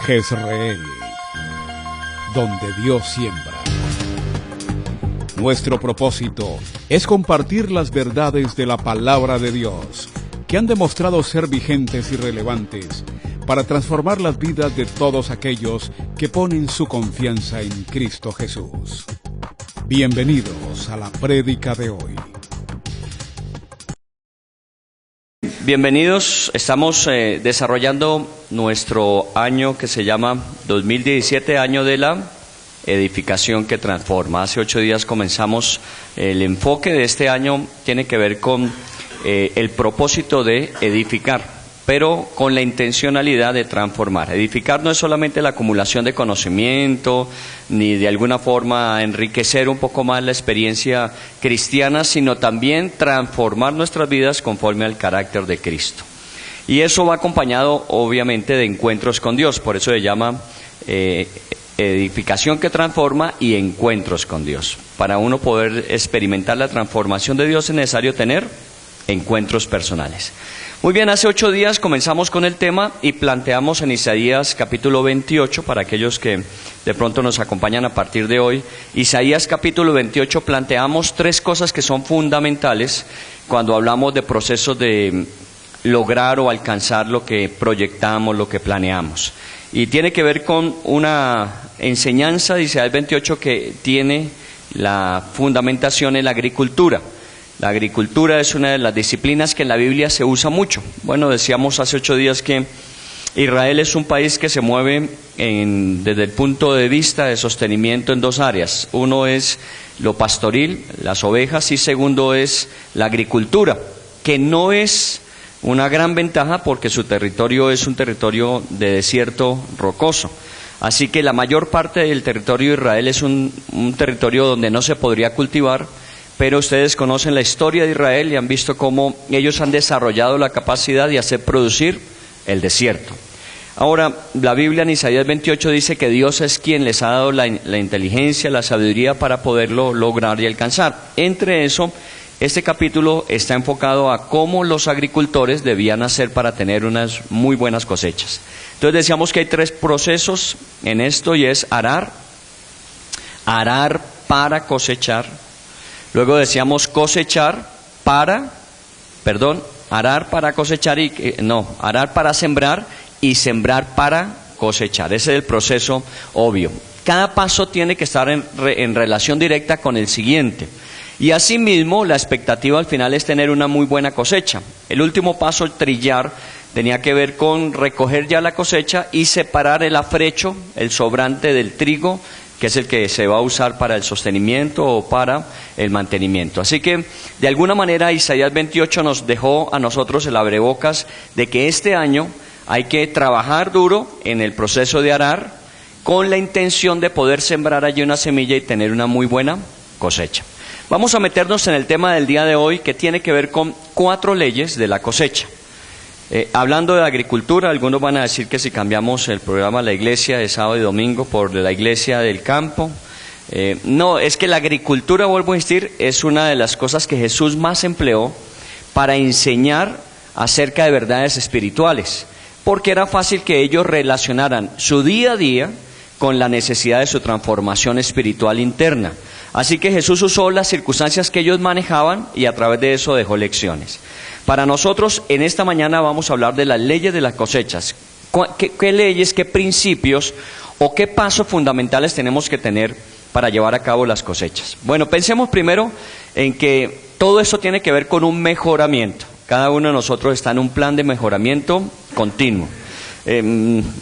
Jezreel, donde Dios siembra. Nuestro propósito es compartir las verdades de la palabra de Dios, que han demostrado ser vigentes y relevantes para transformar las vidas de todos aquellos que ponen su confianza en Cristo Jesús. Bienvenidos a la prédica de hoy. Bienvenidos, estamos desarrollando nuestro año que se llama 2017, año de la edificación que transforma. Hace 8 días comenzamos. El enfoque de este año tiene que ver con el propósito de edificar, pero con la intencionalidad de transformar. Edificar no es solamente la acumulación de conocimiento, ni de alguna forma enriquecer un poco más la experiencia cristiana, sino también transformar nuestras vidas conforme al carácter de Cristo. Y eso va acompañado, obviamente, de encuentros con Dios. Por eso se llama edificación que transforma y encuentros con Dios. Para uno poder experimentar la transformación de Dios es necesario tener encuentros personales. Muy bien, hace 8 días comenzamos con el tema y planteamos en Isaías capítulo 28, para aquellos que de pronto nos acompañan a partir de hoy. Isaías capítulo 28 planteamos 3 cosas que son fundamentales cuando hablamos de procesos de lograr o alcanzar lo que proyectamos, lo que planeamos. Y tiene que ver con una enseñanza de Isaías 28 que tiene la fundamentación en la agricultura. La agricultura es una de las disciplinas que en la Biblia se usa mucho. Bueno, decíamos hace 8 días que Israel es un país que se mueve desde el punto de vista de sostenimiento en 2 áreas. Uno es lo pastoril, las ovejas, y segundo es la agricultura, que no es una gran ventaja porque su territorio es un territorio de desierto rocoso. Así que la mayor parte del territorio de Israel es un territorio donde no se podría cultivar. Pero ustedes conocen la historia de Israel y han visto cómo ellos han desarrollado la capacidad de hacer producir el desierto. Ahora, la Biblia en Isaías 28 dice que Dios es quien les ha dado la inteligencia, la sabiduría para poderlo lograr y alcanzar. Entre eso, este capítulo está enfocado a cómo los agricultores debían hacer para tener unas muy buenas cosechas. Entonces decíamos que hay 3 procesos en esto, y es arar para cosechar. Luego decíamos arar para cosechar arar para sembrar y sembrar para cosechar. Ese es el proceso obvio. Cada paso tiene que estar en relación directa con el siguiente. Y asimismo, la expectativa al final es tener una muy buena cosecha. El último paso, trillar, tenía que ver con recoger ya la cosecha y separar el afrecho, el sobrante del trigo, que es el que se va a usar para el sostenimiento o para el mantenimiento. Así que, de alguna manera, Isaías 28 nos dejó a nosotros el abrebocas de que este año hay que trabajar duro en el proceso de arar, con la intención de poder sembrar allí una semilla y tener una muy buena cosecha. Vamos a meternos en el tema del día de hoy, que tiene que ver con 4 leyes de la cosecha. Hablando de agricultura, algunos van a decir que si cambiamos el programa de la iglesia de sábado y domingo por la iglesia del campo. No, es que la agricultura, vuelvo a insistir, es una de las cosas que Jesús más empleó para enseñar acerca de verdades espirituales, porque era fácil que ellos relacionaran su día a día con la necesidad de su transformación espiritual interna. Así que Jesús usó las circunstancias que ellos manejaban y a través de eso dejó lecciones. Para nosotros, en esta mañana vamos a hablar de las leyes de las cosechas. ¿Qué leyes, qué principios o qué pasos fundamentales tenemos que tener para llevar a cabo las cosechas? Bueno, pensemos primero en que todo eso tiene que ver con un mejoramiento. Cada uno de nosotros está en un plan de mejoramiento continuo.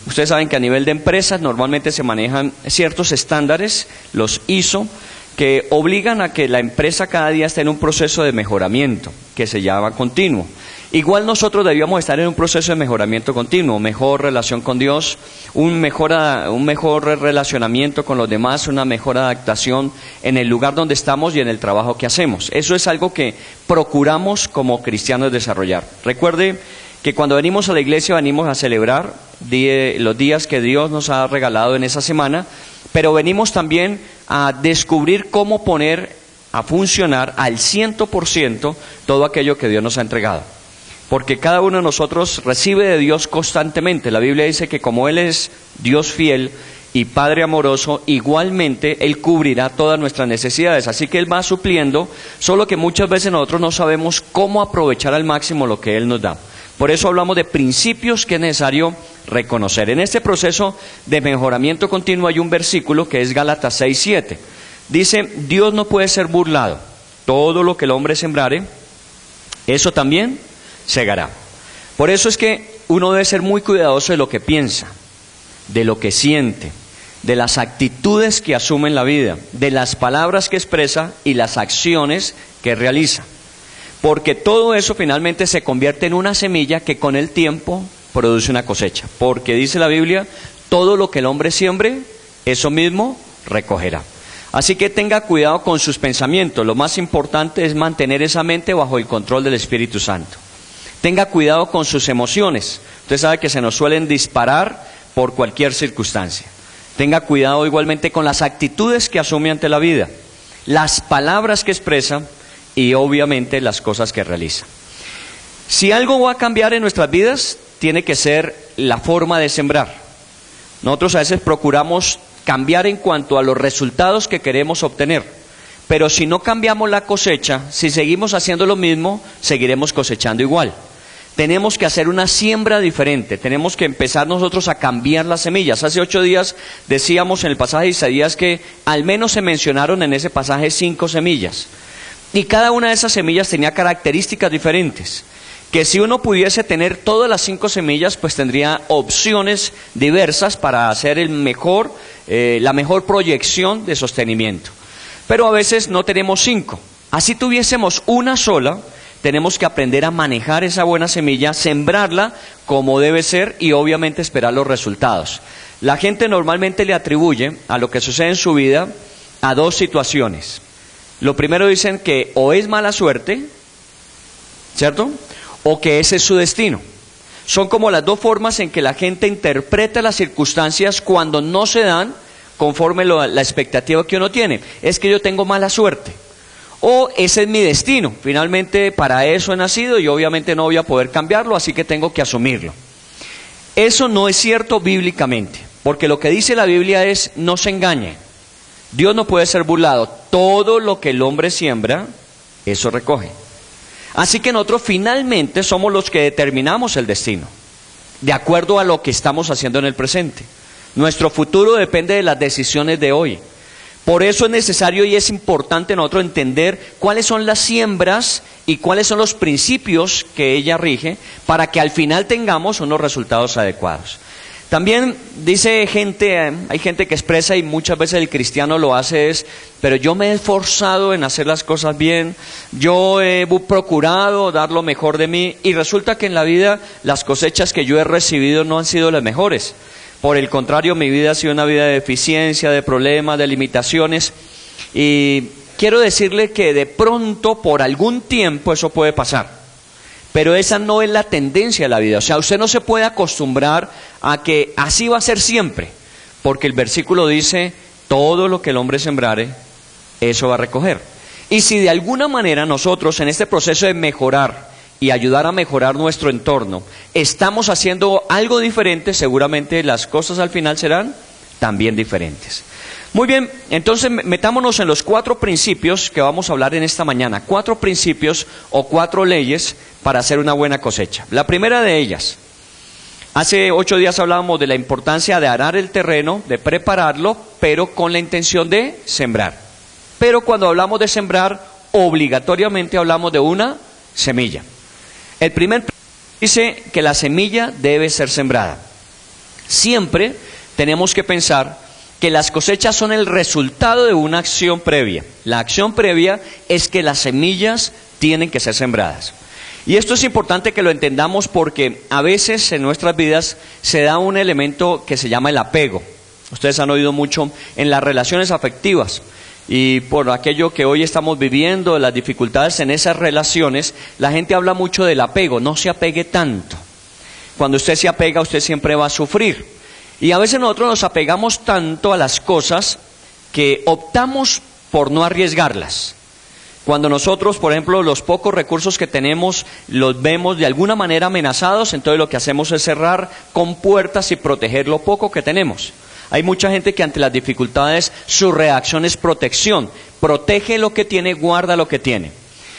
Ustedes saben que a nivel de empresas normalmente se manejan ciertos estándares, los ISO, que obligan a que la empresa cada día esté en un proceso de mejoramiento, que se llama continuo. Igual nosotros debíamos estar en un proceso de mejoramiento continuo, mejor relación con Dios, un mejor relacionamiento con los demás, una mejor adaptación en el lugar donde estamos y en el trabajo que hacemos. Eso es algo que procuramos como cristianos desarrollar. Recuerde que cuando venimos a la iglesia venimos a celebrar los días que Dios nos ha regalado en esa semana, pero venimos también a descubrir cómo poner a funcionar al 100% todo aquello que Dios nos ha entregado. porque cada uno de nosotros recibe de Dios constantemente. La Biblia dice que como Él es Dios fiel y Padre amoroso, igualmente Él cubrirá todas nuestras necesidades. Así que Él va supliendo, solo que muchas veces nosotros no sabemos cómo aprovechar al máximo lo que Él nos da. Por eso hablamos de principios que es necesario reconocer. En este proceso de mejoramiento continuo hay un versículo que es Gálatas 6:7. Dice, Dios no puede ser burlado. Todo lo que el hombre sembrare, eso también segará. Por eso es que uno debe ser muy cuidadoso de lo que piensa, de lo que siente, de las actitudes que asume en la vida, de las palabras que expresa y las acciones que realiza. Porque todo eso finalmente se convierte en una semilla que con el tiempo produce una cosecha. Porque dice la Biblia, todo lo que el hombre siembre, eso mismo recogerá. Así que tenga cuidado con sus pensamientos. Lo más importante es mantener esa mente bajo el control del Espíritu Santo. Tenga cuidado con sus emociones. Usted sabe que se nos suelen disparar por cualquier circunstancia. Tenga cuidado igualmente con las actitudes que asume ante la vida, las palabras que expresa y obviamente las cosas que realiza. Si algo va a cambiar en nuestras vidas, tiene que ser la forma de sembrar. Nosotros a veces procuramos cambiar en cuanto a los resultados que queremos obtener, pero si no cambiamos la cosecha, si seguimos haciendo lo mismo, seguiremos cosechando igual. Tenemos que hacer una siembra diferente, tenemos que empezar nosotros a cambiar las semillas. Hace 8 días decíamos en el pasaje de Isaías que al menos se mencionaron en ese pasaje 5 semillas. Y cada una de esas semillas tenía características diferentes, que si uno pudiese tener todas las 5 semillas, pues tendría opciones diversas para hacer la mejor proyección de sostenimiento. Pero a veces no tenemos 5. Así tuviésemos una sola, tenemos que aprender a manejar esa buena semilla, sembrarla como debe ser y obviamente esperar los resultados. La gente normalmente le atribuye a lo que sucede en su vida a 2 situaciones. Lo primero dicen que o es mala suerte, ¿cierto?, o que ese es su destino. Son como las 2 formas en que la gente interpreta las circunstancias cuando no se dan conforme la expectativa que uno tiene. Es que yo tengo mala suerte, o ese es mi destino, finalmente para eso he nacido y obviamente no voy a poder cambiarlo, así que tengo que asumirlo. Eso no es cierto bíblicamente, porque lo que dice la Biblia es, no se engañe, Dios no puede ser burlado, todo lo que el hombre siembra, eso recoge. Así que nosotros finalmente somos los que determinamos el destino, de acuerdo a lo que estamos haciendo en el presente. Nuestro futuro depende de las decisiones de hoy. Por eso es necesario y es importante nosotros entender cuáles son las siembras y cuáles son los principios que ella rige para que al final tengamos unos resultados adecuados. También hay gente que expresa, y muchas veces el cristiano lo hace, pero yo me he esforzado en hacer las cosas bien, yo he procurado dar lo mejor de mí, y resulta que en la vida las cosechas que yo he recibido no han sido las mejores. Por el contrario, mi vida ha sido una vida de deficiencia, de problemas, de limitaciones, y quiero decirle que de pronto, por algún tiempo, eso puede pasar. Pero esa no es la tendencia de la vida. O sea, usted no se puede acostumbrar a que así va a ser siempre, porque el versículo dice, todo lo que el hombre sembrare, eso va a recoger. Y si de alguna manera nosotros en este proceso de mejorar y ayudar a mejorar nuestro entorno, estamos haciendo algo diferente, seguramente las cosas al final serán también diferentes. Muy bien, entonces metámonos en los 4 principios que vamos a hablar en esta mañana. 4 principios o 4 leyes para hacer una buena cosecha. La primera de ellas, hace 8 días hablábamos de la importancia de arar el terreno, de prepararlo, pero con la intención de sembrar. Pero cuando hablamos de sembrar, obligatoriamente hablamos de una semilla. El primer principio dice que la semilla debe ser sembrada. Siempre tenemos que pensar que las cosechas son el resultado de una acción previa. La acción previa es que las semillas tienen que ser sembradas. Y esto es importante que lo entendamos porque a veces en nuestras vidas se da un elemento que se llama el apego. Ustedes han oído mucho en las relaciones afectivas. Y por aquello que hoy estamos viviendo, las dificultades en esas relaciones, la gente habla mucho del apego. No se apegue tanto. Cuando usted se apega, usted siempre va a sufrir. Y a veces nosotros nos apegamos tanto a las cosas que optamos por no arriesgarlas. Cuando nosotros, por ejemplo, los pocos recursos que tenemos los vemos de alguna manera amenazados, entonces lo que hacemos es cerrar con puertas y proteger lo poco que tenemos. Hay mucha gente que ante las dificultades su reacción es protección. Protege lo que tiene, guarda lo que tiene.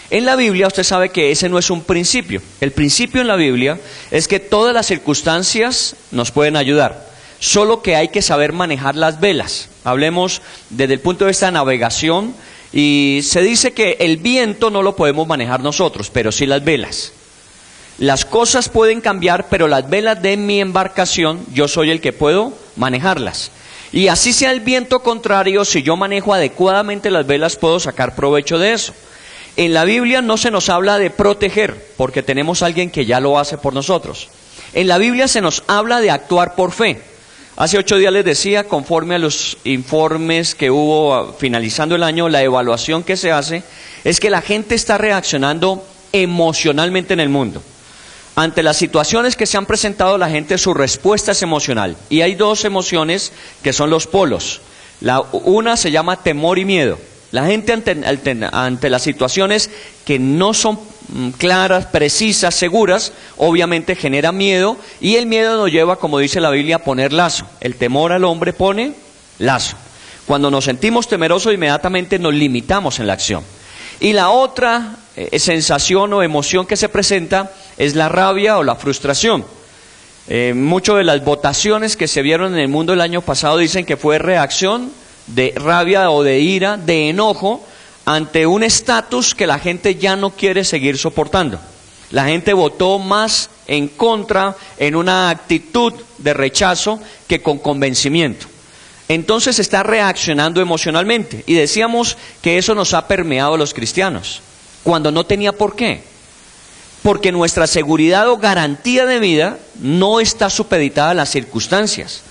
En la Biblia usted sabe que ese no es un principio. El principio en la Biblia es que todas las circunstancias nos pueden ayudar. Solo que hay que saber manejar las velas. Hablemos desde el punto de vista de navegación. Y se dice que el viento no lo podemos manejar nosotros, pero sí las velas. Las cosas pueden cambiar, pero las velas de mi embarcación, yo soy el que puedo manejarlas. Y así sea el viento contrario, si yo manejo adecuadamente las velas, puedo sacar provecho de eso. En la Biblia no se nos habla de proteger, porque tenemos a alguien que ya lo hace por nosotros. En la Biblia se nos habla de actuar por fe. Hace 8 días les decía, conforme a los informes que hubo finalizando el año, la evaluación que se hace es que la gente está reaccionando emocionalmente en el mundo. Ante las situaciones que se han presentado, la gente, su respuesta es emocional. Y hay 2 emociones que son los polos. Una se llama temor y miedo. La gente ante las situaciones que no son claras, precisas, seguras, obviamente genera miedo, y el miedo nos lleva, como dice la Biblia, a poner lazo. El temor al hombre pone lazo. Cuando nos sentimos temerosos, inmediatamente nos limitamos en la acción. Y la otra sensación o emoción que se presenta es la rabia o la frustración. Muchas de las votaciones que se vieron en el mundo el año pasado dicen que fue reacción de rabia o de ira, de enojo, ante un estatus que la gente ya no quiere seguir soportando. La gente votó más en contra, en una actitud de rechazo que con convencimiento. Entonces está reaccionando emocionalmente. Y decíamos que eso nos ha permeado a los cristianos, cuando no tenía por qué. Porque nuestra seguridad o garantía de vida no está supeditada a las circunstancias.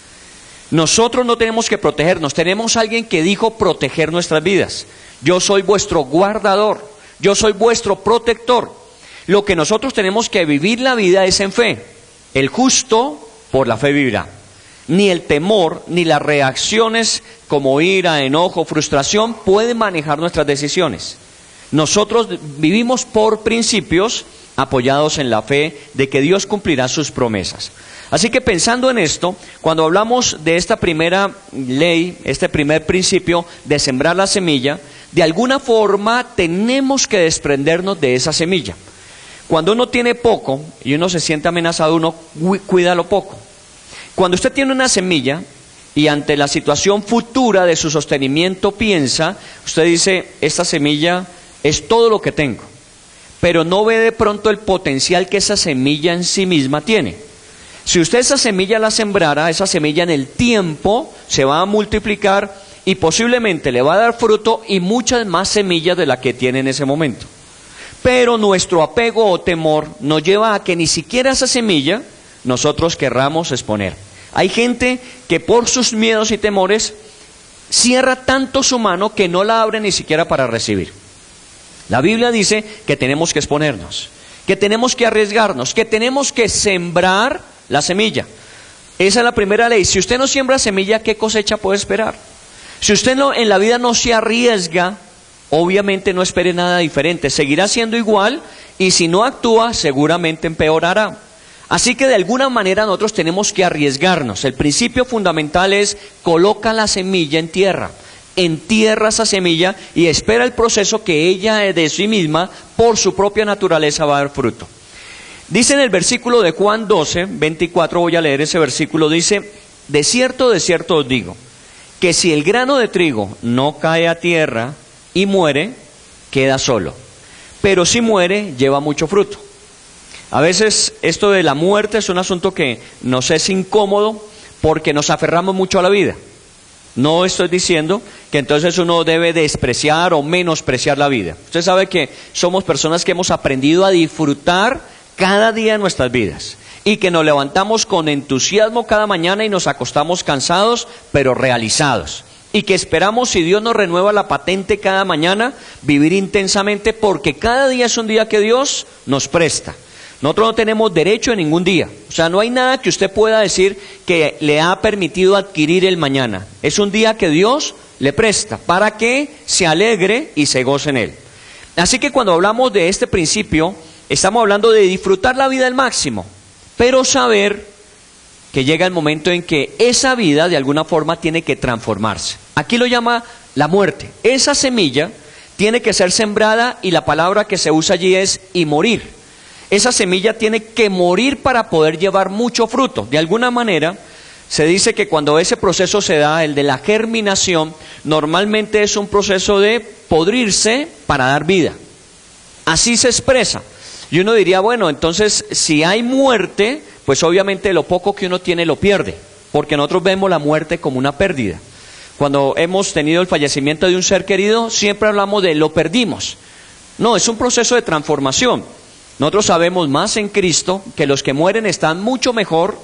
Nosotros no tenemos que protegernos, tenemos a alguien que dijo proteger nuestras vidas. Yo soy vuestro guardador, yo soy vuestro protector. Lo que nosotros tenemos que vivir la vida es en fe. El justo por la fe vivirá. Ni el temor, ni las reacciones como ira, enojo, frustración pueden manejar nuestras decisiones. Nosotros vivimos por principios apoyados en la fe de que Dios cumplirá sus promesas. Así que pensando en esto, cuando hablamos de esta primera ley, este primer principio de sembrar la semilla, de alguna forma tenemos que desprendernos de esa semilla. Cuando uno tiene poco y uno se siente amenazado, uno cuida lo poco. Cuando usted tiene una semilla y ante la situación futura de su sostenimiento piensa, usted dice, esta semilla es todo lo que tengo, pero no ve de pronto el potencial que esa semilla en sí misma tiene. Si usted esa semilla la sembrara, esa semilla en el tiempo se va a multiplicar y posiblemente le va a dar fruto y muchas más semillas de la que tiene en ese momento. Pero nuestro apego o temor nos lleva a que ni siquiera esa semilla nosotros querramos exponer. Hay gente que por sus miedos y temores cierra tanto su mano que no la abre ni siquiera para recibir. La Biblia dice que tenemos que exponernos, que tenemos que arriesgarnos, que tenemos que sembrar la semilla. Esa es la primera ley. Si usted no siembra semilla, ¿qué cosecha puede esperar? Si usted en la vida no se arriesga, obviamente no espere nada diferente. Seguirá siendo igual y si no actúa, seguramente empeorará. Así que de alguna manera nosotros tenemos que arriesgarnos. El principio fundamental es coloca la semilla en tierra. Entierra esa semilla y espera el proceso que ella de sí misma, por su propia naturaleza, va a dar fruto. Dice en el versículo de Juan 12, 24, voy a leer ese versículo, dice, de cierto os digo, que si el grano de trigo no cae a tierra y muere, queda solo, pero si muere, lleva mucho fruto. A veces esto de la muerte es un asunto que nos es incómodo porque nos aferramos mucho a la vida. No estoy diciendo que entonces uno debe despreciar o menospreciar la vida. Usted sabe que somos personas que hemos aprendido a disfrutar cada día de nuestras vidas y que nos levantamos con entusiasmo cada mañana y nos acostamos cansados pero realizados y que esperamos, si Dios nos renueva la patente cada mañana, vivir intensamente porque cada día es un día que Dios nos presta. Nosotros no tenemos derecho a ningún día, o sea, no hay nada que usted pueda decir que le ha permitido adquirir el mañana. Es un día que Dios le presta para que se alegre y se goce en él. Así que cuando hablamos de este principio, estamos hablando de disfrutar la vida al máximo, pero saber que llega el momento en que esa vida de alguna forma tiene que transformarse. Aquí lo llama la muerte. Esa semilla tiene que ser sembrada y la palabra que se usa allí es y morir. Esa semilla tiene que morir para poder llevar mucho fruto. De alguna manera, se dice que cuando ese proceso se da, el de la germinación, normalmente es un proceso de podrirse para dar vida. Así se expresa. Y uno diría, bueno, entonces si hay muerte, pues obviamente lo poco que uno tiene lo pierde, porque nosotros vemos la muerte como una pérdida. Cuando hemos tenido el fallecimiento de un ser querido, siempre hablamos de lo perdimos. No, es un proceso de transformación. Nosotros sabemos más en Cristo que los que mueren están mucho mejor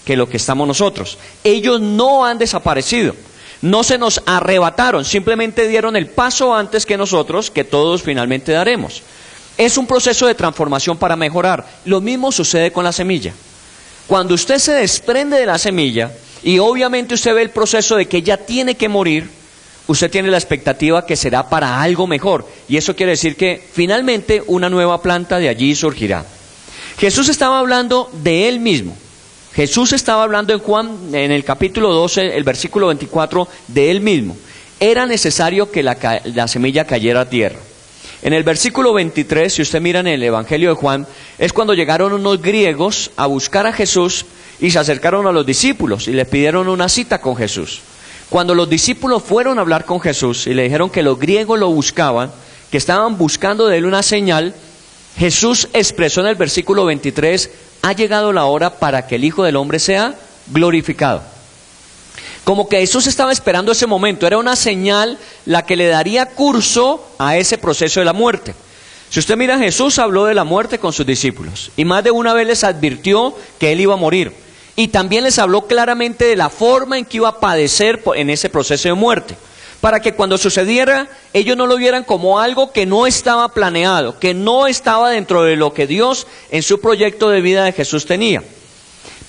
que lo que estamos nosotros. Ellos no han desaparecido, no se nos arrebataron, simplemente dieron el paso antes que nosotros, que todos finalmente daremos. Es un proceso de transformación para mejorar. Lo mismo sucede con la semilla. Cuando usted se desprende de la semilla, y obviamente usted ve el proceso de que ella tiene que morir, usted tiene la expectativa que será para algo mejor. Y eso quiere decir que finalmente una nueva planta de allí surgirá. Jesús estaba hablando de Él mismo. Jesús estaba hablando en Juan, en el capítulo 12, el versículo 24, de Él mismo. Era necesario que la semilla cayera a tierra. En el versículo 23, si usted mira en el Evangelio de Juan, es cuando llegaron unos griegos a buscar a Jesús y se acercaron a los discípulos y les pidieron una cita con Jesús. Cuando los discípulos fueron a hablar con Jesús y le dijeron que los griegos lo buscaban, que estaban buscando de él una señal, Jesús expresó en el versículo 23, ha llegado la hora para que el Hijo del Hombre sea glorificado. Como que Jesús estaba esperando ese momento, era una señal la que le daría curso a ese proceso de la muerte. Si usted mira, Jesús habló de la muerte con sus discípulos y más de una vez les advirtió que Él iba a morir. Y también les habló claramente de la forma en que iba a padecer en ese proceso de muerte, para que cuando sucediera, ellos no lo vieran como algo que no estaba planeado, que no estaba dentro de lo que Dios en su proyecto de vida de Jesús tenía.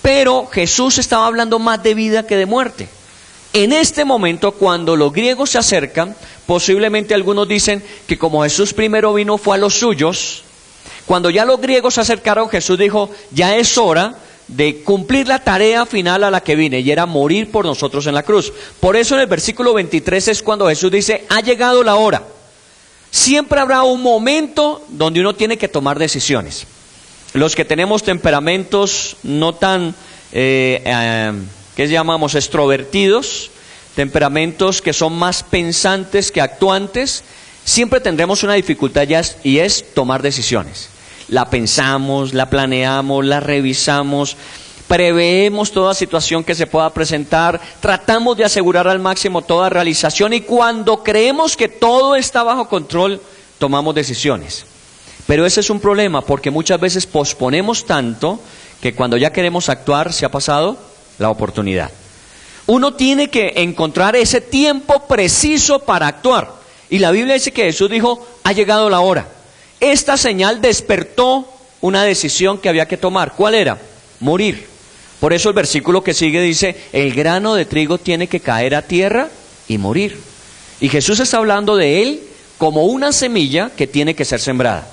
Pero Jesús estaba hablando más de vida que de muerte. En este momento, cuando los griegos se acercan, posiblemente algunos dicen que como Jesús primero vino fue a los suyos, cuando ya los griegos se acercaron, Jesús dijo, ya es hora de cumplir la tarea final a la que vine, y era morir por nosotros en la cruz. Por eso en el versículo 23 es cuando Jesús dice, ha llegado la hora. Siempre habrá un momento donde uno tiene que tomar decisiones. Los que tenemos temperamentos no tan, ¿qué llamamos? Extrovertidos, temperamentos que son más pensantes que actuantes, siempre tendremos una dificultad y es tomar decisiones. La pensamos, la planeamos, la revisamos, preveemos toda situación que se pueda presentar, tratamos de asegurar al máximo toda realización y cuando creemos que todo está bajo control, tomamos decisiones. Pero ese es un problema porque muchas veces posponemos tanto que cuando ya queremos actuar se ha pasado la oportunidad. Uno tiene que encontrar ese tiempo preciso para actuar. Y la Biblia dice que Jesús dijo, ha llegado la hora. Esta señal despertó una decisión que había que tomar. ¿Cuál era? Morir. Por eso el versículo que sigue dice, el grano de trigo tiene que caer a tierra y morir. Y Jesús está hablando de él como una semilla que tiene que ser sembrada.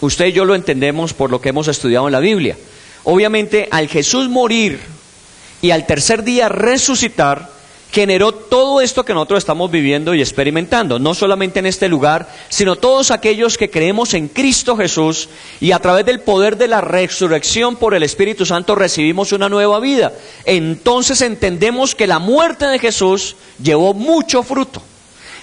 Usted y yo lo entendemos por lo que hemos estudiado en la Biblia. Obviamente, al Jesús morir y al tercer día resucitar, generó todo esto que nosotros estamos viviendo y experimentando, no solamente en este lugar, sino todos aquellos que creemos en Cristo Jesús y a través del poder de la resurrección por el Espíritu Santo recibimos una nueva vida. Entonces entendemos que la muerte de Jesús llevó mucho fruto.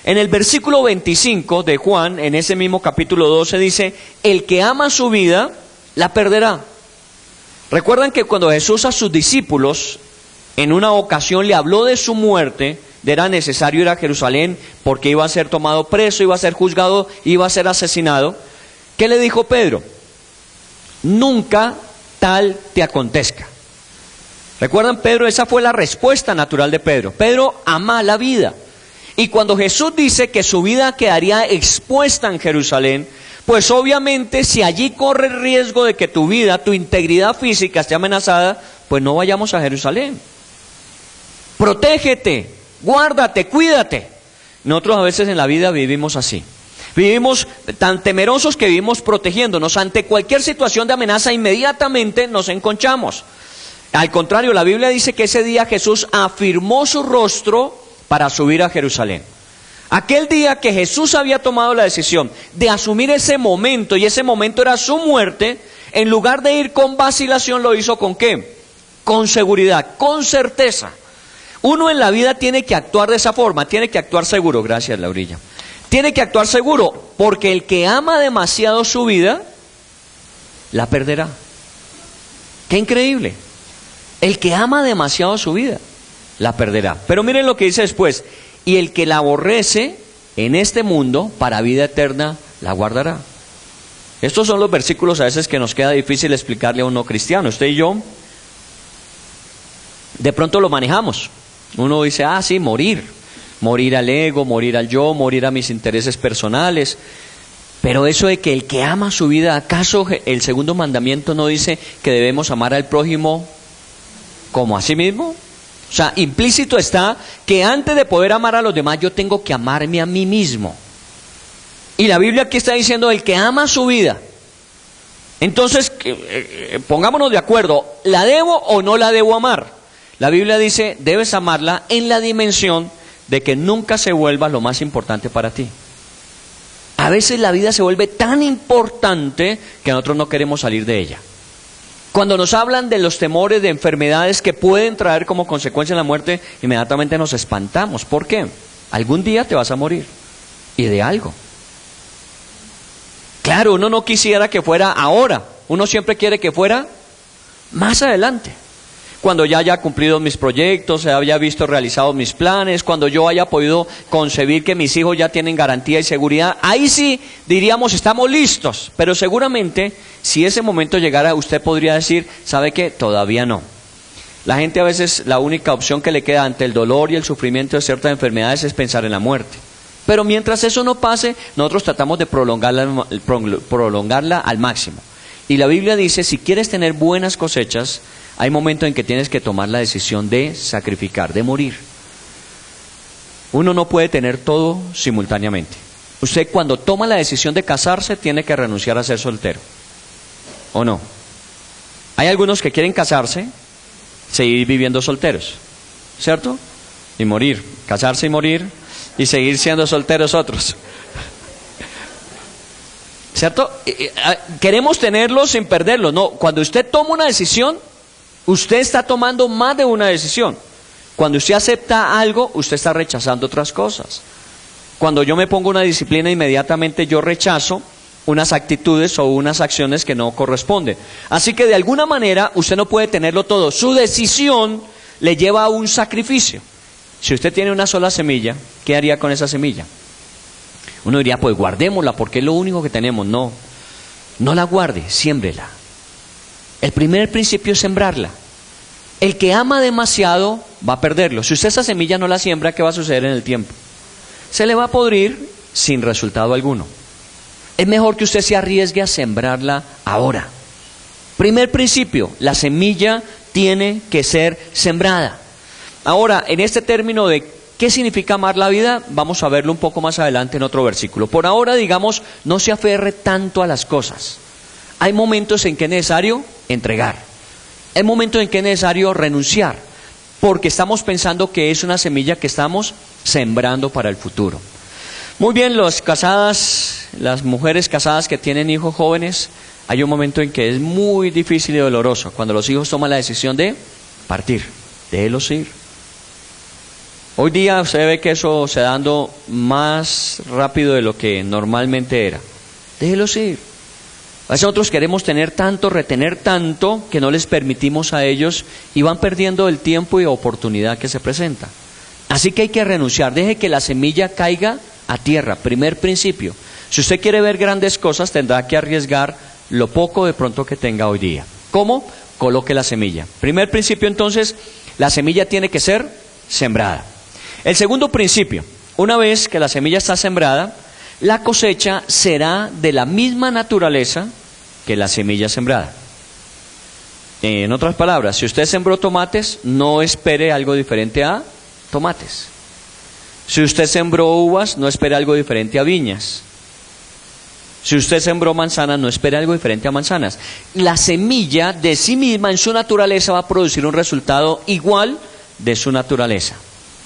En el versículo 25 de Juan, en ese mismo capítulo 12, dice, el que ama su vida, la perderá. Recuerdan que cuando Jesús a sus discípulos en una ocasión le habló de su muerte, era necesario ir a Jerusalén porque iba a ser tomado preso, iba a ser juzgado, iba a ser asesinado. ¿Qué le dijo Pedro? Nunca tal te acontezca. ¿Recuerdan, Pedro? Esa fue la respuesta natural de Pedro. Pedro ama la vida. Y cuando Jesús dice que su vida quedaría expuesta en Jerusalén, pues obviamente si allí corre el riesgo de que tu vida, tu integridad física esté amenazada, pues no vayamos a Jerusalén. Protégete, guárdate, cuídate. Nosotros a veces en la vida vivimos así. Vivimos tan temerosos que vivimos protegiéndonos. Ante cualquier situación de amenaza inmediatamente nos enconchamos. Al contrario, la Biblia dice que ese día Jesús afirmó su rostro para subir a Jerusalén. Aquel día que Jesús había tomado la decisión de asumir ese momento, y ese momento era su muerte, en lugar de ir con vacilación, lo hizo ¿con qué? Con seguridad, con certeza. Uno en la vida tiene que actuar de esa forma, tiene que actuar seguro. Gracias, Laurilla. Tiene que actuar seguro, porque el que ama demasiado su vida, la perderá. ¡Qué increíble! El que ama demasiado su vida, la perderá. Pero miren lo que dice después: y el que la aborrece en este mundo, para vida eterna la guardará. Estos son los versículos a veces que nos queda difícil explicarle a un no cristiano. Usted y yo, de pronto lo manejamos. Uno dice, sí, morir al ego, morir al yo, morir a mis intereses personales. Pero eso de que el que ama su vida, ¿acaso el segundo mandamiento no dice que debemos amar al prójimo como a sí mismo? O sea, implícito está que antes de poder amar a los demás, yo tengo que amarme a mí mismo. Y la Biblia aquí está diciendo el que ama su vida. Entonces, pongámonos de acuerdo, ¿la debo o no la debo amar? La Biblia dice, debes amarla en la dimensión de que nunca se vuelva lo más importante para ti. A veces la vida se vuelve tan importante que nosotros no queremos salir de ella. Cuando nos hablan de los temores de enfermedades que pueden traer como consecuencia la muerte, inmediatamente nos espantamos. ¿Por qué? Algún día te vas a morir. Y de algo. Claro, uno no quisiera que fuera ahora. Uno siempre quiere que fuera más adelante. Cuando ya haya cumplido mis proyectos, haya visto realizados mis planes, cuando yo haya podido concebir que mis hijos ya tienen garantía y seguridad, ahí sí diríamos estamos listos. Pero seguramente si ese momento llegara, usted podría decir, ¿sabe qué? Todavía no. La gente a veces la única opción que le queda ante el dolor y el sufrimiento de ciertas enfermedades es pensar en la muerte. Pero mientras eso no pase, nosotros tratamos de prolongarla al máximo. Y la Biblia dice, si quieres tener buenas cosechas, hay momentos en que tienes que tomar la decisión de sacrificar, de morir. Uno no puede tener todo simultáneamente. Usted cuando toma la decisión de casarse tiene que renunciar a ser soltero. ¿O no? Hay algunos que quieren casarse, seguir viviendo solteros, ¿cierto? Y morir, casarse y morir, y seguir siendo solteros otros. ¿Cierto? Queremos tenerlo sin perderlo. No, cuando usted toma una decisión, usted está tomando más de una decisión. Cuando usted acepta algo, usted está rechazando otras cosas. Cuando yo me pongo una disciplina, inmediatamente yo rechazo unas actitudes o unas acciones que no corresponden. Así que de alguna manera usted no puede tenerlo todo. Su decisión le lleva a un sacrificio. Si usted tiene una sola semilla, ¿qué haría con esa semilla? Uno diría, pues guardémosla porque es lo único que tenemos. No, no la guarde, siémbrela. El primer principio es sembrarla. El que ama demasiado va a perderlo. Si usted esa semilla no la siembra, ¿qué va a suceder en el tiempo? Se le va a podrir sin resultado alguno. Es mejor que usted se arriesgue a sembrarla ahora. Primer principio, la semilla tiene que ser sembrada. Ahora, en este término de qué significa amar la vida, vamos a verlo un poco más adelante en otro versículo. Por ahora, digamos, no se aferre tanto a las cosas. Hay momentos en que es necesario entregar. Hay momentos en que es necesario renunciar, porque estamos pensando que es una semilla que estamos sembrando para el futuro. Muy bien, las mujeres casadas que tienen hijos jóvenes, hay un momento en que es muy difícil y doloroso, cuando los hijos toman la decisión de partir, déjelos ir. Hoy día usted ve que eso se da dando más rápido de lo que normalmente era. Déjelos ir. A veces nosotros queremos tener tanto, retener tanto, que no les permitimos a ellos y van perdiendo el tiempo y oportunidad que se presenta. Así que hay que renunciar, deje que la semilla caiga a tierra, primer principio. Si usted quiere ver grandes cosas, tendrá que arriesgar lo poco de pronto que tenga hoy día. ¿Cómo? Coloque la semilla. Primer principio entonces, la semilla tiene que ser sembrada. El segundo principio, una vez que la semilla está sembrada, la cosecha será de la misma naturaleza que la semilla sembrada. En otras palabras, si usted sembró tomates, no espere algo diferente a tomates. Si usted sembró uvas, no espere algo diferente a viñas. Si usted sembró manzanas, no espere algo diferente a manzanas. La semilla de sí misma en su naturaleza va a producir un resultado igual de su naturaleza.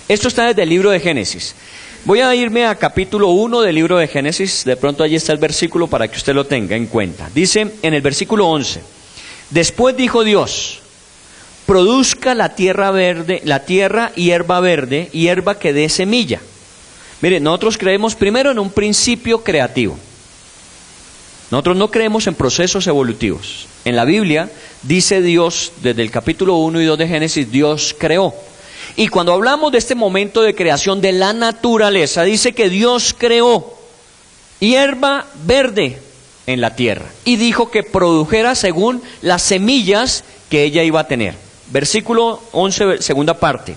Esto está desde el libro de Génesis. Voy a irme a capítulo 1 del libro de Génesis. De pronto allí está el versículo para que usted lo tenga en cuenta. Dice en el versículo 11: después dijo Dios: produzca la tierra hierba verde, hierba que dé semilla. Mire, nosotros creemos primero en un principio creativo. Nosotros no creemos en procesos evolutivos. En la Biblia dice Dios, desde el capítulo 1 y 2 de Génesis, Dios creó. Y cuando hablamos de este momento de creación de la naturaleza, dice que Dios creó hierba verde en la tierra y dijo que produjera según las semillas que ella iba a tener. Versículo 11, segunda parte: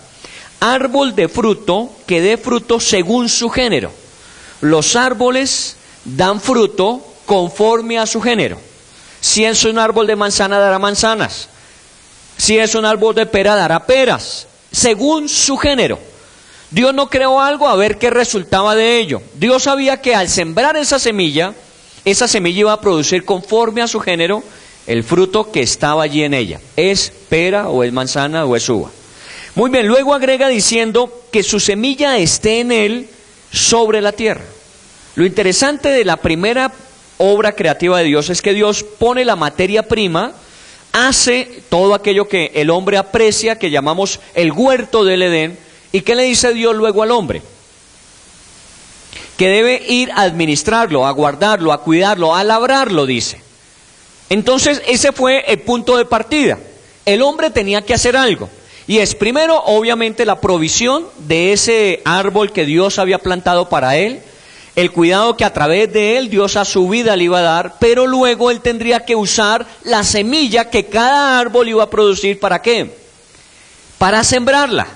árbol de fruto que dé fruto según su género. Los árboles dan fruto conforme a su género. Si es un árbol de manzana, dará manzanas. Si es un árbol de pera, dará peras, según su género. Dios no creó algo a ver qué resultaba de ello. Dios sabía que al sembrar esa semilla iba a producir conforme a su género el fruto que estaba allí en ella. ¿Es pera o es manzana o es uva? Muy bien, luego agrega diciendo que su semilla esté en él sobre la tierra. Lo interesante de la primera obra creativa de Dios es que Dios pone la materia prima, hace todo aquello que el hombre aprecia, que llamamos el huerto del Edén. ¿Y qué le dice Dios luego al hombre? Que debe ir a administrarlo, a guardarlo, a cuidarlo, a labrarlo, dice. Entonces ese fue el punto de partida. El hombre tenía que hacer algo. Y es primero, obviamente, la provisión de ese árbol que Dios había plantado para él, el cuidado que a través de él Dios a su vida le iba a dar, pero luego él tendría que usar la semilla que cada árbol iba a producir. ¿Para qué? Para sembrarla.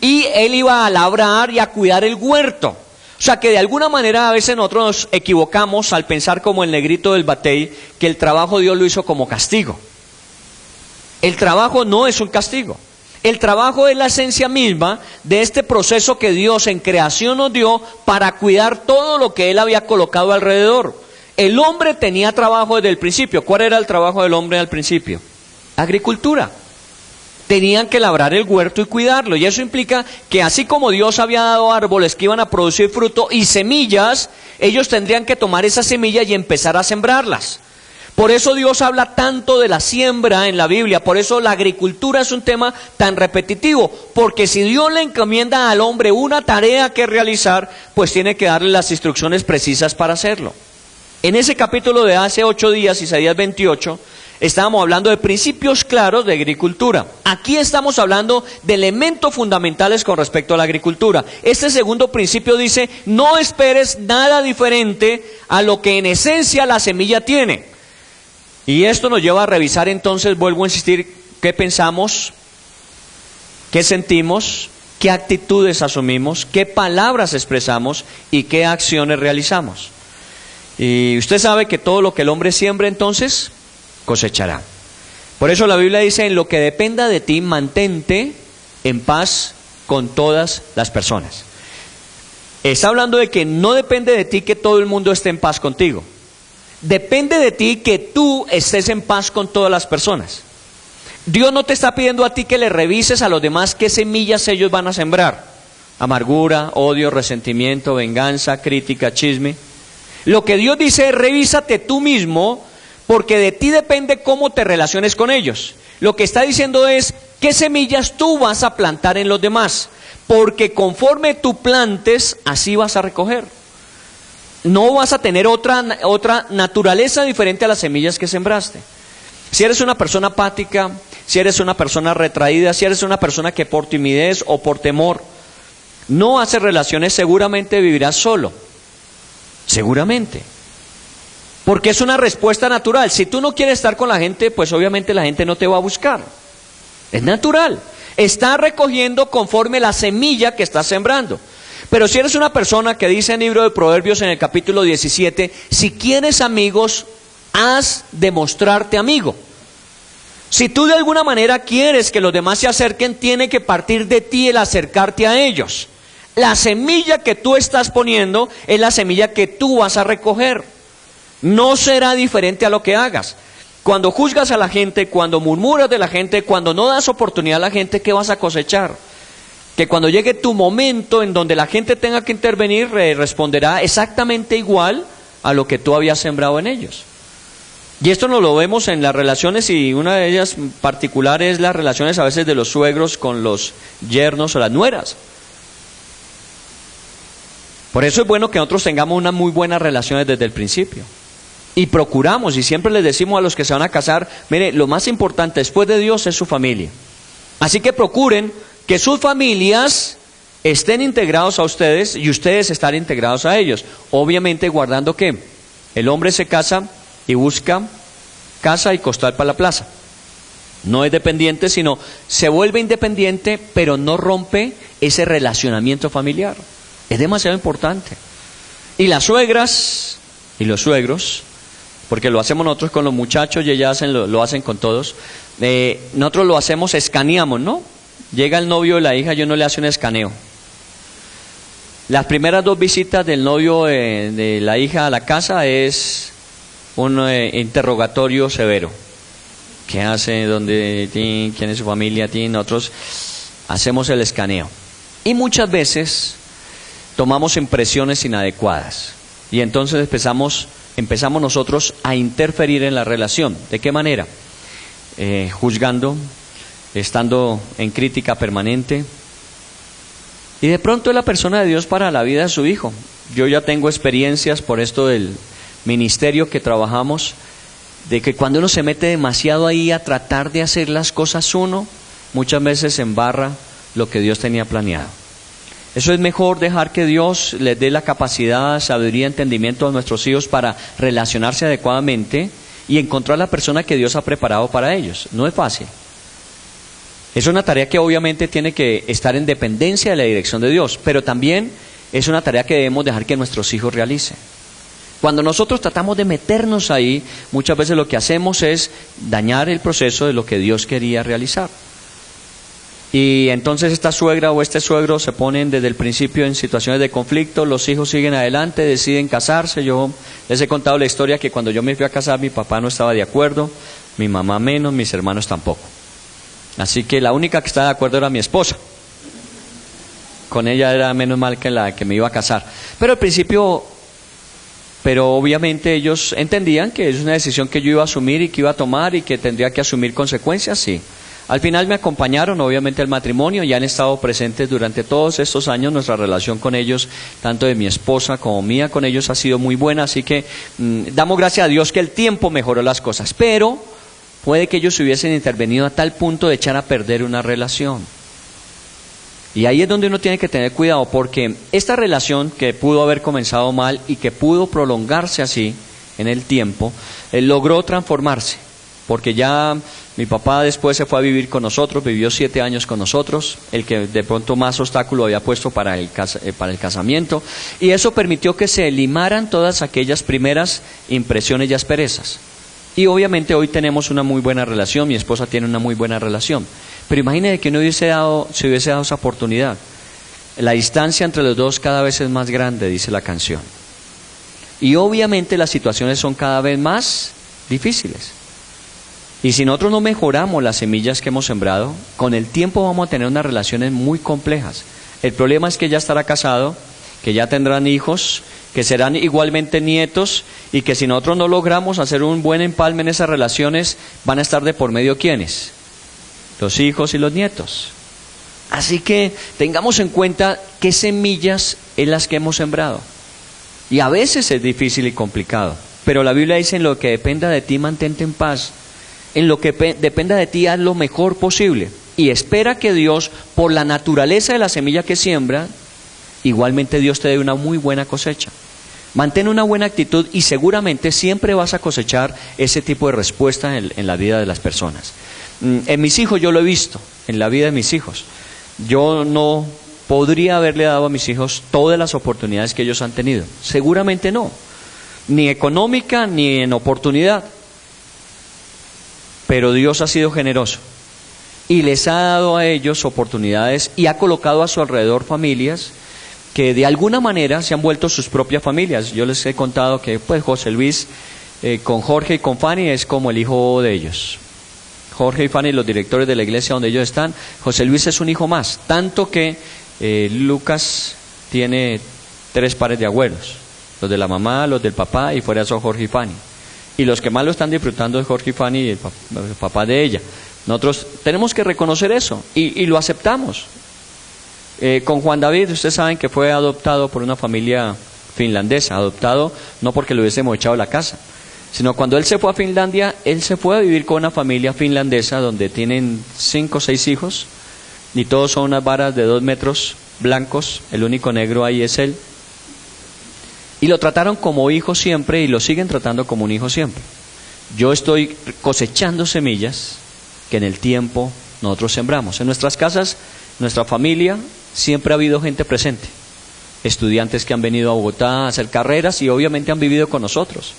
Y él iba a labrar y a cuidar el huerto. O sea que de alguna manera a veces nosotros nos equivocamos al pensar como el negrito del batey, que el trabajo Dios lo hizo como castigo. El trabajo no es un castigo. El trabajo es la esencia misma de este proceso que Dios en creación nos dio para cuidar todo lo que Él había colocado alrededor. El hombre tenía trabajo desde el principio. ¿Cuál era el trabajo del hombre al principio? Agricultura. Tenían que labrar el huerto y cuidarlo. Y eso implica que así como Dios había dado árboles que iban a producir fruto y semillas, ellos tendrían que tomar esas semillas y empezar a sembrarlas. Por eso Dios habla tanto de la siembra en la Biblia, por eso la agricultura es un tema tan repetitivo, porque si Dios le encomienda al hombre una tarea que realizar, pues tiene que darle las instrucciones precisas para hacerlo. En ese capítulo de hace 8 días, Isaías 28, estábamos hablando de principios claros de agricultura. Aquí estamos hablando de elementos fundamentales con respecto a la agricultura. Este segundo principio dice: no esperes nada diferente a lo que en esencia la semilla tiene. Y esto nos lleva a revisar entonces, vuelvo a insistir, qué pensamos, qué sentimos, qué actitudes asumimos, qué palabras expresamos y qué acciones realizamos. Y usted sabe que todo lo que el hombre siembra entonces cosechará. Por eso la Biblia dice: en lo que dependa de ti, mantente en paz con todas las personas. Está hablando de que no depende de ti que todo el mundo esté en paz contigo. Depende de ti que tú estés en paz con todas las personas. Dios no te está pidiendo a ti que le revises a los demás qué semillas ellos van a sembrar. Amargura, odio, resentimiento, venganza, crítica, chisme. Lo que Dios dice es: revísate tú mismo, porque de ti depende cómo te relaciones con ellos. Lo que está diciendo es: qué semillas tú vas a plantar en los demás, porque conforme tú plantes, así vas a recoger. No vas a tener otra naturaleza diferente a las semillas que sembraste. Si eres una persona apática, si eres una persona retraída, si eres una persona que por timidez o por temor no hace relaciones, seguramente vivirás solo. Seguramente. Porque es una respuesta natural. Si tú no quieres estar con la gente, pues obviamente la gente no te va a buscar. Es natural. Está recogiendo conforme la semilla que estás sembrando. Pero si eres una persona que dice en el libro de Proverbios en el capítulo 17, si quieres amigos, has de mostrarte amigo. Si tú de alguna manera quieres que los demás se acerquen, tiene que partir de ti el acercarte a ellos. La semilla que tú estás poniendo es la semilla que tú vas a recoger. No será diferente a lo que hagas. Cuando juzgas a la gente, cuando murmuras de la gente, cuando no das oportunidad a la gente, ¿qué vas a cosechar? Que cuando llegue tu momento en donde la gente tenga que intervenir, responderá exactamente igual a lo que tú habías sembrado en ellos. Y esto nos lo vemos en las relaciones, y una de ellas en particular es las relaciones a veces de los suegros con los yernos o las nueras. Por eso es bueno que nosotros tengamos unas muy buenas relaciones desde el principio. Y procuramos, y siempre les decimos a los que se van a casar, mire, lo más importante después de Dios es su familia. Así que procuren que sus familias estén integrados a ustedes y ustedes estar integrados a ellos. Obviamente guardando que el hombre se casa y busca casa y costal para la plaza. No es dependiente, sino se vuelve independiente, pero no rompe ese relacionamiento familiar. Es demasiado importante. Y las suegras y los suegros, porque lo hacemos nosotros con los muchachos y ellas lo hacen con todos, nosotros lo hacemos, escaneamos, ¿no? Llega el novio de la hija y uno le hace un escaneo. Las primeras 2 visitas del novio de la hija a la casa es un interrogatorio severo. ¿Qué hace? ¿Dónde? ¿Quién es su familia? Nosotros hacemos el escaneo. Y muchas veces tomamos impresiones inadecuadas. Y entonces empezamos nosotros a interferir en la relación. ¿De qué manera? Juzgando, estando en crítica permanente. Y de pronto es la persona de Dios para la vida de su hijo. Yo ya tengo experiencias por esto del ministerio que trabajamos, de que cuando uno se mete demasiado ahí a tratar de hacer las cosas uno, muchas veces embarra lo que Dios tenía planeado. Eso es mejor dejar que Dios les dé la capacidad, sabiduría, entendimiento a nuestros hijos para relacionarse adecuadamente y encontrar la persona que Dios ha preparado para ellos. No es fácil. Es una tarea que obviamente tiene que estar en dependencia de la dirección de Dios, pero también es una tarea que debemos dejar que nuestros hijos realicen. Cuando nosotros tratamos de meternos ahí, muchas veces lo que hacemos es dañar el proceso de lo que Dios quería realizar. Y entonces esta suegra o este suegro se ponen desde el principio en situaciones de conflicto, los hijos siguen adelante, deciden casarse. Yo les he contado la historia que cuando yo me fui a casar mi papá no estaba de acuerdo, mi mamá menos, mis hermanos tampoco. Así que la única que estaba de acuerdo era mi esposa. Con ella era menos mal que la que me iba a casar. Pero obviamente ellos entendían que es una decisión que yo iba a asumir y que iba a tomar y que tendría que asumir consecuencias, sí. Al final me acompañaron, obviamente, al matrimonio y han estado presentes durante todos estos años. Nuestra relación con ellos, tanto de mi esposa como mía, con ellos ha sido muy buena. Así que damos gracias a Dios que el tiempo mejoró las cosas. Pero puede que ellos hubiesen intervenido a tal punto de echar a perder una relación. Y ahí es donde uno tiene que tener cuidado, porque esta relación que pudo haber comenzado mal y que pudo prolongarse así en el tiempo, logró transformarse. Porque ya mi papá después se fue a vivir con nosotros, vivió 7 años con nosotros, el que de pronto más obstáculo había puesto para el casamiento, y eso permitió que se limaran todas aquellas primeras impresiones y asperezas. Y obviamente hoy tenemos una muy buena relación, mi esposa tiene una muy buena relación. Pero imagínense que no se hubiese dado esa oportunidad. La distancia entre los dos cada vez es más grande, dice la canción. Y obviamente las situaciones son cada vez más difíciles. Y si nosotros no mejoramos las semillas que hemos sembrado, con el tiempo vamos a tener unas relaciones muy complejas. El problema es que ya estará casado, que ya tendrán hijos, que serán igualmente nietos, y que si nosotros no logramos hacer un buen empalme en esas relaciones, van a estar de por medio ¿quiénes? Los hijos y los nietos. Así que tengamos en cuenta qué semillas es las que hemos sembrado. Y a veces es difícil y complicado, pero la Biblia dice: en lo que dependa de ti, mantente en paz. En lo que dependa de ti, haz lo mejor posible. Y espera que Dios, por la naturaleza de la semilla que siembra, igualmente Dios te dé una muy buena cosecha. Mantén una buena actitud y seguramente siempre vas a cosechar ese tipo de respuesta en la vida de las personas. En mis hijos yo lo he visto, en la vida de mis hijos. Yo no podría haberle dado a mis hijos todas las oportunidades que ellos han tenido. Seguramente no. Ni económica ni en oportunidad. Pero Dios ha sido generoso y les ha dado a ellos oportunidades y ha colocado a su alrededor familias que de alguna manera se han vuelto sus propias familias. Yo les he contado que pues José Luis con Jorge y con Fanny es como el hijo de ellos. Jorge y Fanny, los directores de la iglesia donde ellos están, José Luis es un hijo más, tanto que Lucas tiene 3 pares de abuelos, los de la mamá, los del papá y fuera de eso Jorge y Fanny. Y los que más lo están disfrutando es Jorge y Fanny y el papá de ella. Nosotros tenemos que reconocer eso y lo aceptamos. Con Juan David, ustedes saben que fue adoptado por una familia finlandesa, adoptado no porque lo hubiésemos echado de la casa, sino cuando él se fue a Finlandia, él se fue a vivir con una familia finlandesa donde tienen 5 o 6 hijos y todos son unas varas de 2 metros blancos, el único negro ahí es él. Y lo trataron como hijo siempre y lo siguen tratando como un hijo siempre. Yo estoy cosechando semillas que en el tiempo nosotros sembramos. En nuestras casas, nuestra familia, siempre ha habido gente presente. Estudiantes que han venido a Bogotá a hacer carreras y obviamente han vivido con nosotros.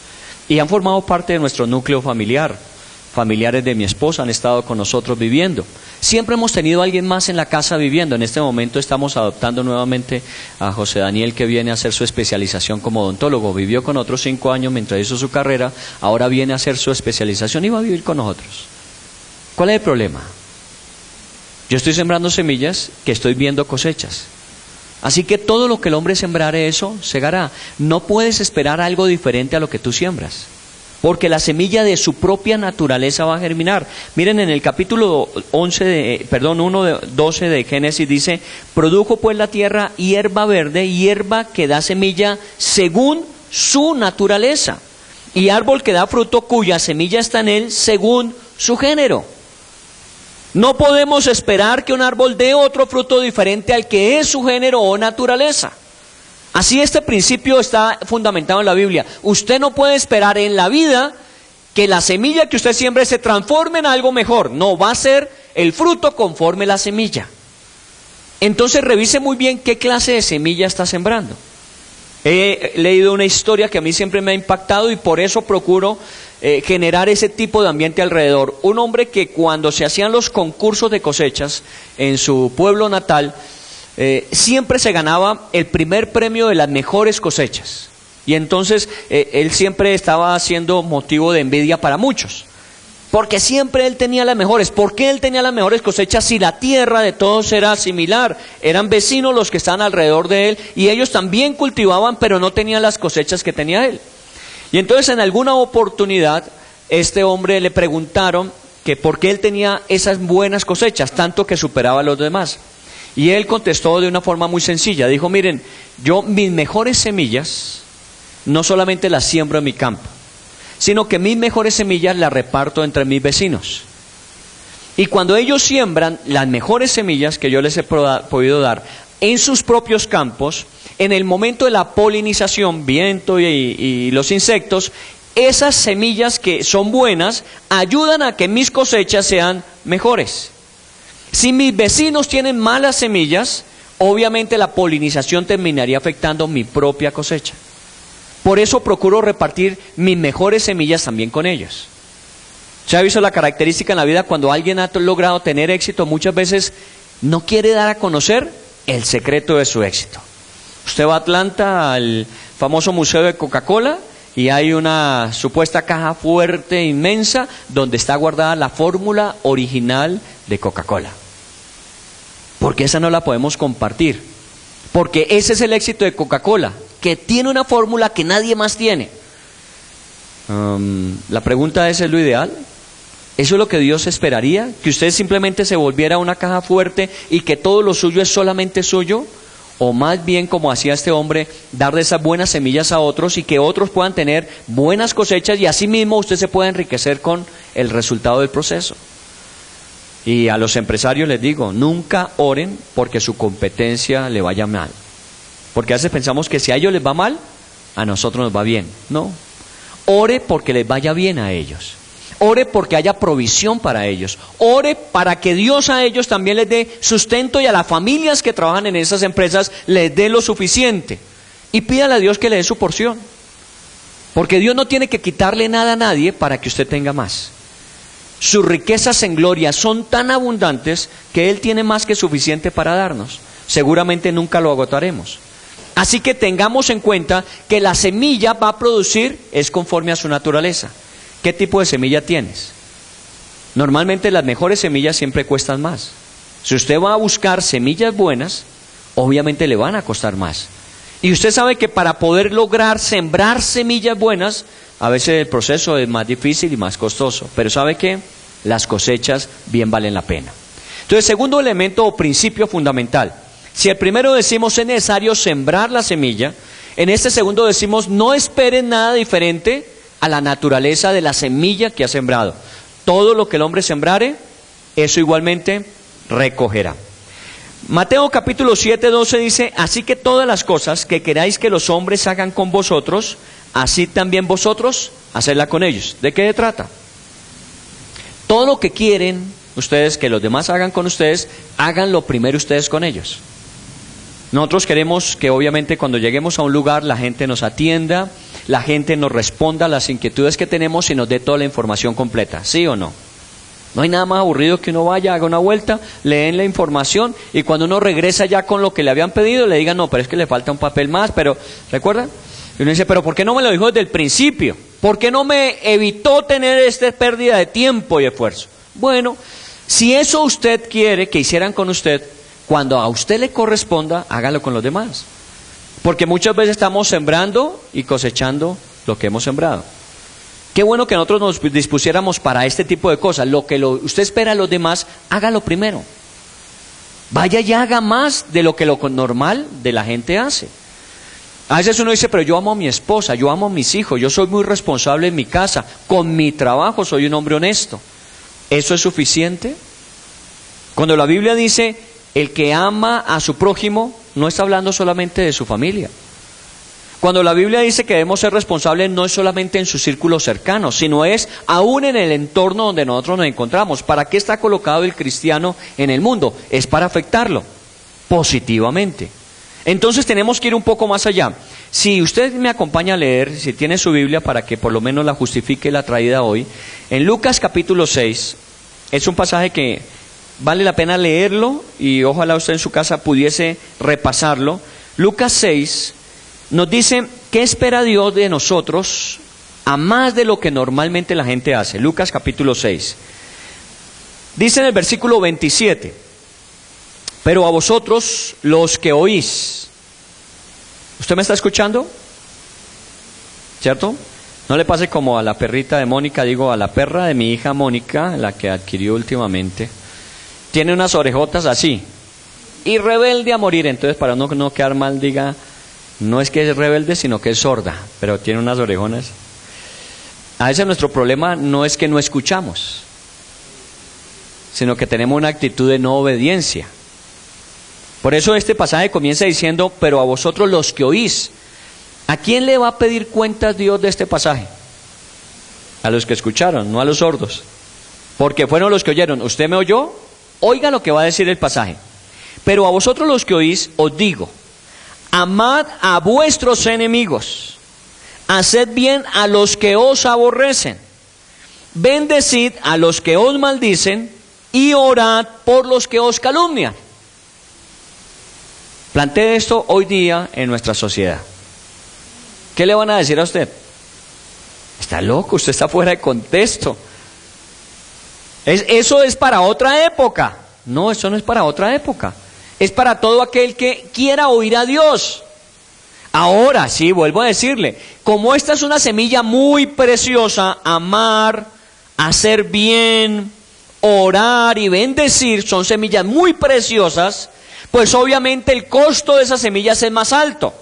Y han formado parte de nuestro núcleo familiar. Familiares de mi esposa han estado con nosotros viviendo. Siempre hemos tenido a alguien más en la casa viviendo. En este momento estamos adoptando nuevamente a José Daniel, que viene a hacer su especialización como odontólogo. Vivió con otros 5 años mientras hizo su carrera, ahora viene a hacer su especialización y va a vivir con nosotros. ¿Cuál es el problema? Yo estoy sembrando semillas que estoy viendo cosechas. Así que todo lo que el hombre sembrare, eso segará. No puedes esperar algo diferente a lo que tú siembras, porque la semilla de su propia naturaleza va a germinar. Miren, en el capítulo 12 de Génesis dice: produjo pues la tierra hierba verde, hierba que da semilla según su naturaleza, y árbol que da fruto cuya semilla está en él según su género. No podemos esperar que un árbol dé otro fruto diferente al que es su género o naturaleza. Así este principio está fundamentado en la Biblia. Usted no puede esperar en la vida que la semilla que usted siembre se transforme en algo mejor. No, va a ser el fruto conforme la semilla. Entonces revise muy bien qué clase de semilla está sembrando. He leído una historia que a mí siempre me ha impactado y por eso procuro generar ese tipo de ambiente alrededor. Un hombre que cuando se hacían los concursos de cosechas en su pueblo natal, siempre se ganaba el primer premio de las mejores cosechas. Y entonces él siempre estaba siendo motivo de envidia para muchos, porque siempre él tenía las mejores. ¿Por qué él tenía las mejores cosechas si la tierra de todos era similar? Eran vecinos los que estaban alrededor de él y ellos también cultivaban, pero no tenían las cosechas que tenía él. Y entonces en alguna oportunidad este hombre le preguntaron que por qué él tenía esas buenas cosechas, tanto que superaba a los demás. Y él contestó de una forma muy sencilla. Dijo: miren, yo mis mejores semillas no solamente las siembro en mi campo, sino que mis mejores semillas las reparto entre mis vecinos. Y cuando ellos siembran las mejores semillas que yo les he podido dar en sus propios campos, en el momento de la polinización, viento y los insectos, esas semillas que son buenas ayudan a que mis cosechas sean mejores. Si mis vecinos tienen malas semillas, obviamente la polinización terminaría afectando mi propia cosecha. Por eso procuro repartir mis mejores semillas también con ellos. ¿Se ha visto la característica en la vida cuando alguien ha logrado tener éxito? Muchas veces no quiere dar a conocer el secreto de su éxito. Usted va a Atlanta, al famoso museo de Coca-Cola, y hay una supuesta caja fuerte, inmensa, donde está guardada la fórmula original de Coca-Cola. Porque esa no la podemos compartir. Porque ese es el éxito de Coca-Cola, que tiene una fórmula que nadie más tiene. La pregunta es lo ideal? ¿Eso es lo que Dios esperaría? ¿Que usted simplemente se volviera una caja fuerte y que todo lo suyo es solamente suyo? O más bien, como hacía este hombre, darle esas buenas semillas a otros y que otros puedan tener buenas cosechas y así mismo usted se pueda enriquecer con el resultado del proceso. Y a los empresarios les digo, nunca oren porque su competencia le vaya mal. Porque a veces pensamos que si a ellos les va mal, a nosotros nos va bien. No. Ore porque les vaya bien a ellos. Ore porque haya provisión para ellos. Ore para que Dios a ellos también les dé sustento y a las familias que trabajan en esas empresas les dé lo suficiente. Y pídale a Dios que le dé su porción. Porque Dios no tiene que quitarle nada a nadie para que usted tenga más. Sus riquezas en gloria son tan abundantes que Él tiene más que suficiente para darnos. Seguramente nunca lo agotaremos. Así que tengamos en cuenta que la semilla va a producir es conforme a su naturaleza. ¿Qué tipo de semilla tienes? Normalmente las mejores semillas siempre cuestan más. Si usted va a buscar semillas buenas, obviamente le van a costar más. Y usted sabe que para poder lograr sembrar semillas buenas, a veces el proceso es más difícil y más costoso. Pero ¿sabe qué? Las cosechas bien valen la pena. Entonces, segundo elemento o principio fundamental. Si el primero decimos es necesario sembrar la semilla, en este segundo decimos no esperen nada diferente a la naturaleza de la semilla que ha sembrado. Todo lo que el hombre sembrare, eso igualmente recogerá. Mateo capítulo 7:12 dice, así que todas las cosas que queráis que los hombres hagan con vosotros, así también vosotros, hacedla con ellos. ¿De qué se trata? Todo lo que quieren ustedes que los demás hagan con ustedes, háganlo primero ustedes con ellos. Nosotros queremos que obviamente cuando lleguemos a un lugar la gente nos atienda, la gente nos responda a las inquietudes que tenemos y nos dé toda la información completa, ¿sí o no? No hay nada más aburrido que uno vaya, haga una vuelta, le den la información y cuando uno regresa ya con lo que le habían pedido, le digan, no, pero es que le falta un papel más, pero, ¿recuerdan? Y uno dice, pero ¿por qué no me lo dijo desde el principio? ¿Por qué no me evitó tener esta pérdida de tiempo y esfuerzo? Bueno, si eso usted quiere que hicieran con usted, cuando a usted le corresponda, hágalo con los demás. Porque muchas veces estamos sembrando y cosechando lo que hemos sembrado. Qué bueno que nosotros nos dispusiéramos para este tipo de cosas. Lo que usted espera a los demás, hágalo primero. Vaya y haga más de lo que lo normal de la gente hace. A veces uno dice, pero yo amo a mi esposa, yo amo a mis hijos, yo soy muy responsable en mi casa, con mi trabajo soy un hombre honesto. ¿Eso es suficiente? Cuando la Biblia dice, el que ama a su prójimo, no está hablando solamente de su familia. Cuando la Biblia dice que debemos ser responsables, no es solamente en su círculo cercano, sino es aún en el entorno donde nosotros nos encontramos. ¿Para qué está colocado el cristiano en el mundo? Es para afectarlo positivamente. Entonces tenemos que ir un poco más allá. Si usted me acompaña a leer, si tiene su Biblia para que por lo menos la justifique la traída hoy, en Lucas capítulo 6, es un pasaje que vale la pena leerlo y ojalá usted en su casa pudiese repasarlo. Lucas 6 nos dice, ¿qué espera Dios de nosotros a más de lo que normalmente la gente hace? Lucas capítulo 6. Dice en el versículo 27, pero a vosotros los que oís. ¿Usted me está escuchando? ¿Cierto? No le pase como a la perrita de Mónica, digo a la perra de mi hija Mónica, la que adquirió últimamente. Tiene unas orejotas así, y rebelde a morir. Entonces para no quedar mal diga, no es que es rebelde, sino que es sorda, pero tiene unas orejonas. A veces nuestro problema no es que no escuchamos, sino que tenemos una actitud de no obediencia. Por eso este pasaje comienza diciendo, pero a vosotros los que oís. ¿A quién le va a pedir cuentas Dios de este pasaje? A los que escucharon, no a los sordos. Porque fueron los que oyeron. ¿Usted me oyó? Oiga lo que va a decir el pasaje. Pero a vosotros los que oís, os digo, amad a vuestros enemigos, haced bien a los que os aborrecen, bendecid a los que os maldicen y orad por los que os calumnian. Plantee esto hoy día en nuestra sociedad. ¿Qué le van a decir a usted? Está loco, usted está fuera de contexto. Eso es para otra época. No, eso no es para otra época. Es para todo aquel que quiera oír a Dios. Ahora sí, vuelvo a decirle, como esta es una semilla muy preciosa, amar, hacer bien, orar y bendecir, son semillas muy preciosas, pues obviamente el costo de esas semillas es más alto.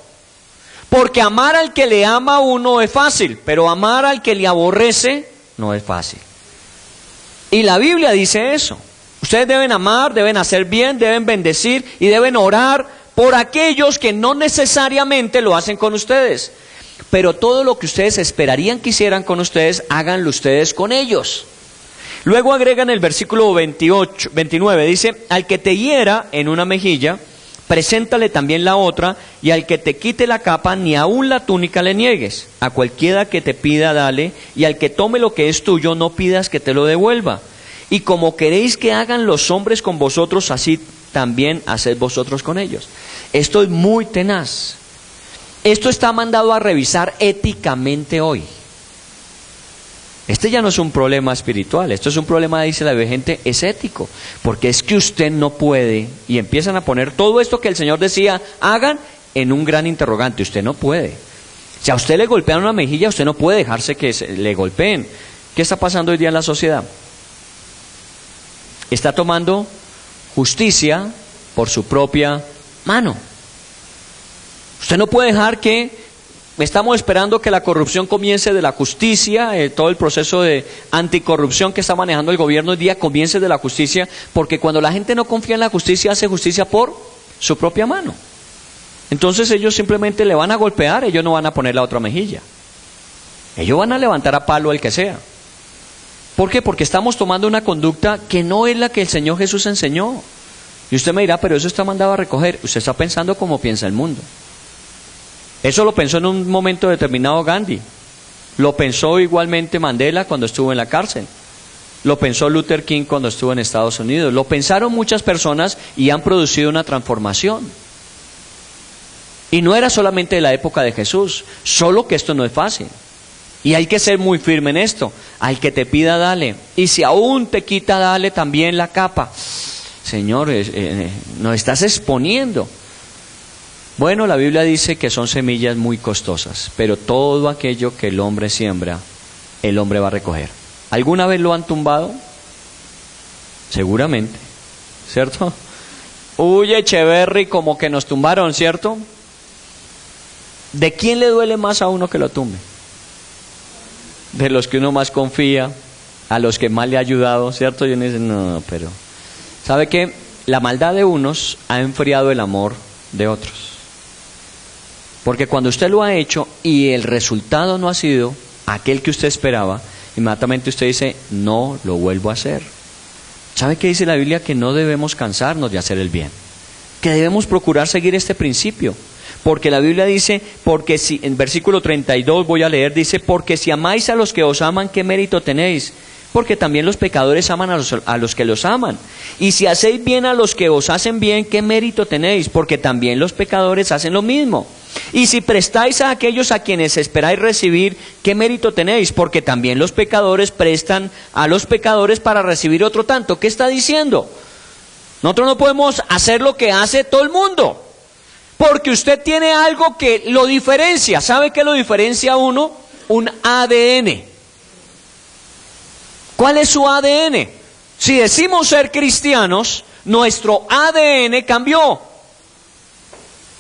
Porque amar al que le ama a uno es fácil, pero amar al que le aborrece no es fácil. Y la Biblia dice eso. Ustedes deben amar, deben hacer bien, deben bendecir y deben orar por aquellos que no necesariamente lo hacen con ustedes. Pero todo lo que ustedes esperarían que hicieran con ustedes, háganlo ustedes con ellos. Luego agregan el versículo 29, dice, al que te hiera en una mejilla, preséntale también la otra, y al que te quite la capa, ni aun la túnica le niegues. A cualquiera que te pida, dale, y al que tome lo que es tuyo, no pidas que te lo devuelva. Y como queréis que hagan los hombres con vosotros, así también haced vosotros con ellos. Esto es muy tenaz. Esto está mandado a revisar éticamente hoy. Este ya no es un problema espiritual, esto es un problema, dice la gente, es ético, porque es que usted no puede, y empiezan a poner todo esto que el Señor decía, hagan, en un gran interrogante. Usted no puede. Si a usted le golpean una mejilla, usted no puede dejarse que le golpeen. ¿Qué está pasando hoy día en la sociedad? Está tomando justicia por su propia mano. Usted no puede dejar que... Estamos esperando que la corrupción comience de la justicia, todo el proceso de anticorrupción que está manejando el gobierno hoy día comience de la justicia, porque cuando la gente no confía en la justicia, hace justicia por su propia mano. Entonces ellos simplemente le van a golpear, ellos no van a poner la otra mejilla. Ellos van a levantar a palo al que sea. ¿Por qué? Porque estamos tomando una conducta que no es la que el Señor Jesús enseñó. Y usted me dirá, pero eso está mandado a recoger. Usted está pensando como piensa el mundo. Eso lo pensó en un momento determinado Gandhi. Lo pensó igualmente Mandela cuando estuvo en la cárcel. Lo pensó Luther King cuando estuvo en Estados Unidos. Lo pensaron muchas personas y han producido una transformación. Y no era solamente de la época de Jesús, solo que esto no es fácil. Y hay que ser muy firme en esto. Al que te pida, dale. Y si aún te quita, dale también la capa. Señor, nos estás exponiendo. Bueno, la Biblia dice que son semillas muy costosas, pero todo aquello que el hombre siembra, el hombre va a recoger. ¿Alguna vez lo han tumbado? Seguramente, ¿cierto? Uy, Echeverry, como que nos tumbaron, ¿cierto? ¿De quién le duele más a uno que lo tumbe? De los que uno más confía, a los que más le ha ayudado, ¿cierto? Y uno dice, no, pero... ¿Sabe qué? La maldad de unos ha enfriado el amor de otros. Porque cuando usted lo ha hecho y el resultado no ha sido aquel que usted esperaba, inmediatamente usted dice, no lo vuelvo a hacer. ¿Sabe qué dice la Biblia? Que no debemos cansarnos de hacer el bien. Que debemos procurar seguir este principio. Porque la Biblia dice, porque si, en versículo 32 voy a leer, dice, porque si amáis a los que os aman, ¿qué mérito tenéis? Porque también los pecadores aman a los que los aman. Y si hacéis bien a los que os hacen bien, ¿qué mérito tenéis? Porque también los pecadores hacen lo mismo. Y si prestáis a aquellos a quienes esperáis recibir, ¿qué mérito tenéis? Porque también los pecadores prestan a los pecadores para recibir otro tanto. ¿Qué está diciendo? Nosotros no podemos hacer lo que hace todo el mundo. Porque usted tiene algo que lo diferencia. ¿Sabe qué lo diferencia a uno? Un ADN. ¿Cuál es su ADN? Si decimos ser cristianos, nuestro ADN cambió.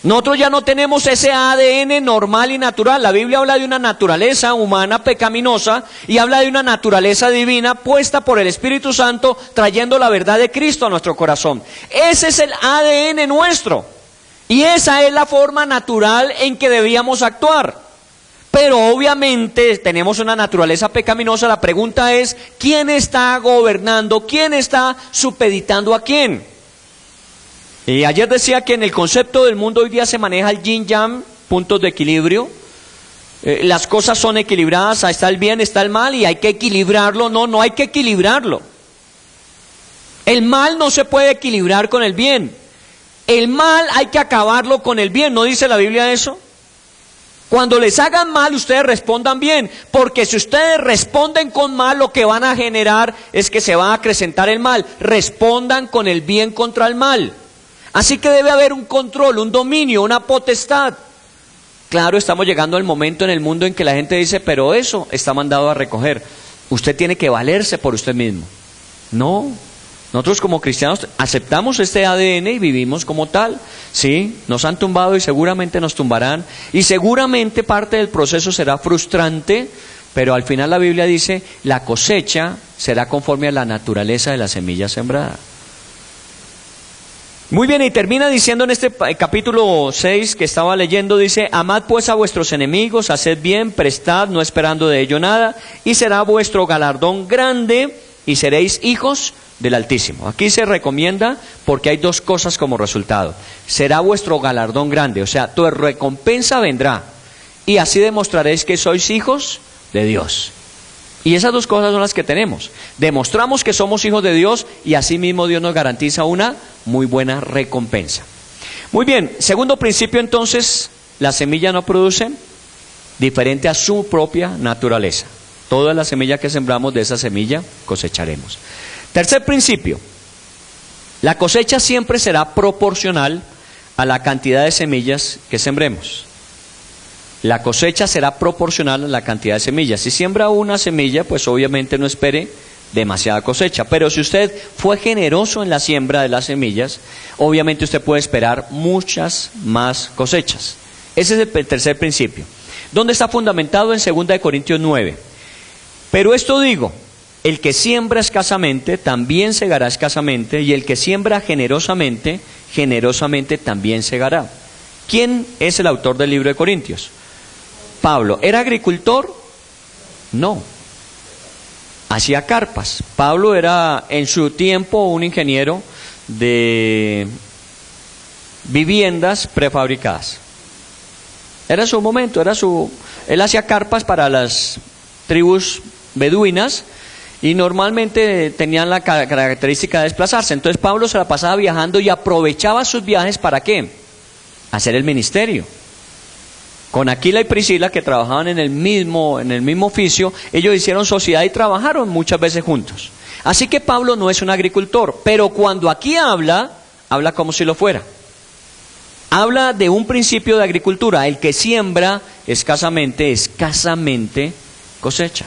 Nosotros ya no tenemos ese ADN normal y natural. La Biblia habla de una naturaleza humana pecaminosa y habla de una naturaleza divina puesta por el Espíritu Santo, trayendo la verdad de Cristo a nuestro corazón. Ese es el ADN nuestro. Y esa es la forma natural en que debíamos actuar. Pero obviamente tenemos una naturaleza pecaminosa. La pregunta es, ¿quién está gobernando? ¿Quién está supeditando a quién? Y ayer decía que en el concepto del mundo hoy día se maneja el yin-yang, puntos de equilibrio. Las cosas son equilibradas, está el bien, está el mal y hay que equilibrarlo. No, no hay que equilibrarlo. El mal no se puede equilibrar con el bien. El mal hay que acabarlo con el bien, ¿no dice la Biblia eso? Cuando les hagan mal, ustedes respondan bien, porque si ustedes responden con mal, lo que van a generar es que se va a acrecentar el mal. Respondan con el bien contra el mal. Así que debe haber un control, un dominio, una potestad. Claro, estamos llegando al momento en el mundo en que la gente dice, pero eso está mandado a recoger. Usted tiene que valerse por usted mismo. No, nosotros como cristianos aceptamos este ADN y vivimos como tal. Sí, nos han tumbado y seguramente nos tumbarán. Y seguramente parte del proceso será frustrante, pero al final la Biblia dice, la cosecha será conforme a la naturaleza de la semilla sembrada. Muy bien, y termina diciendo en este capítulo 6 que estaba leyendo, dice, amad pues a vuestros enemigos, haced bien, prestad, no esperando de ello nada, y será vuestro galardón grande, y seréis hijos del Altísimo. Aquí se recomienda porque hay dos cosas como resultado. Será vuestro galardón grande, o sea, tu recompensa vendrá, y así demostraréis que sois hijos de Dios. Y esas dos cosas son las que tenemos. Demostramos que somos hijos de Dios y así mismo Dios nos garantiza una muy buena recompensa. Muy bien, segundo principio entonces, la semilla no produce diferente a su propia naturaleza. Toda la semilla que sembramos, de esa semilla cosecharemos. Tercer principio, la cosecha siempre será proporcional a la cantidad de semillas que sembremos. La cosecha será proporcional a la cantidad de semillas. Si siembra una semilla, pues obviamente no espere demasiada cosecha. Pero si usted fue generoso en la siembra de las semillas, obviamente usted puede esperar muchas más cosechas. Ese es el tercer principio. ¿Dónde está fundamentado? En 2 Corintios 9. Pero esto digo, el que siembra escasamente, también segará escasamente, y el que siembra generosamente, generosamente también segará. ¿Quién es el autor del libro de Corintios? Pablo. ¿Era agricultor? No. Hacía carpas. Pablo era en su tiempo un ingeniero de viviendas prefabricadas. Era su momento, él hacía carpas para las tribus beduinas y normalmente tenían la característica de desplazarse. Entonces Pablo se la pasaba viajando y aprovechaba sus viajes ¿para qué? Hacer el ministerio. Con Aquila y Priscila, que trabajaban en el mismo oficio, ellos hicieron sociedad y trabajaron muchas veces juntos. Así que Pablo no es un agricultor, pero cuando aquí habla como si lo fuera. Habla de un principio de agricultura: el que siembra escasamente, escasamente cosecha.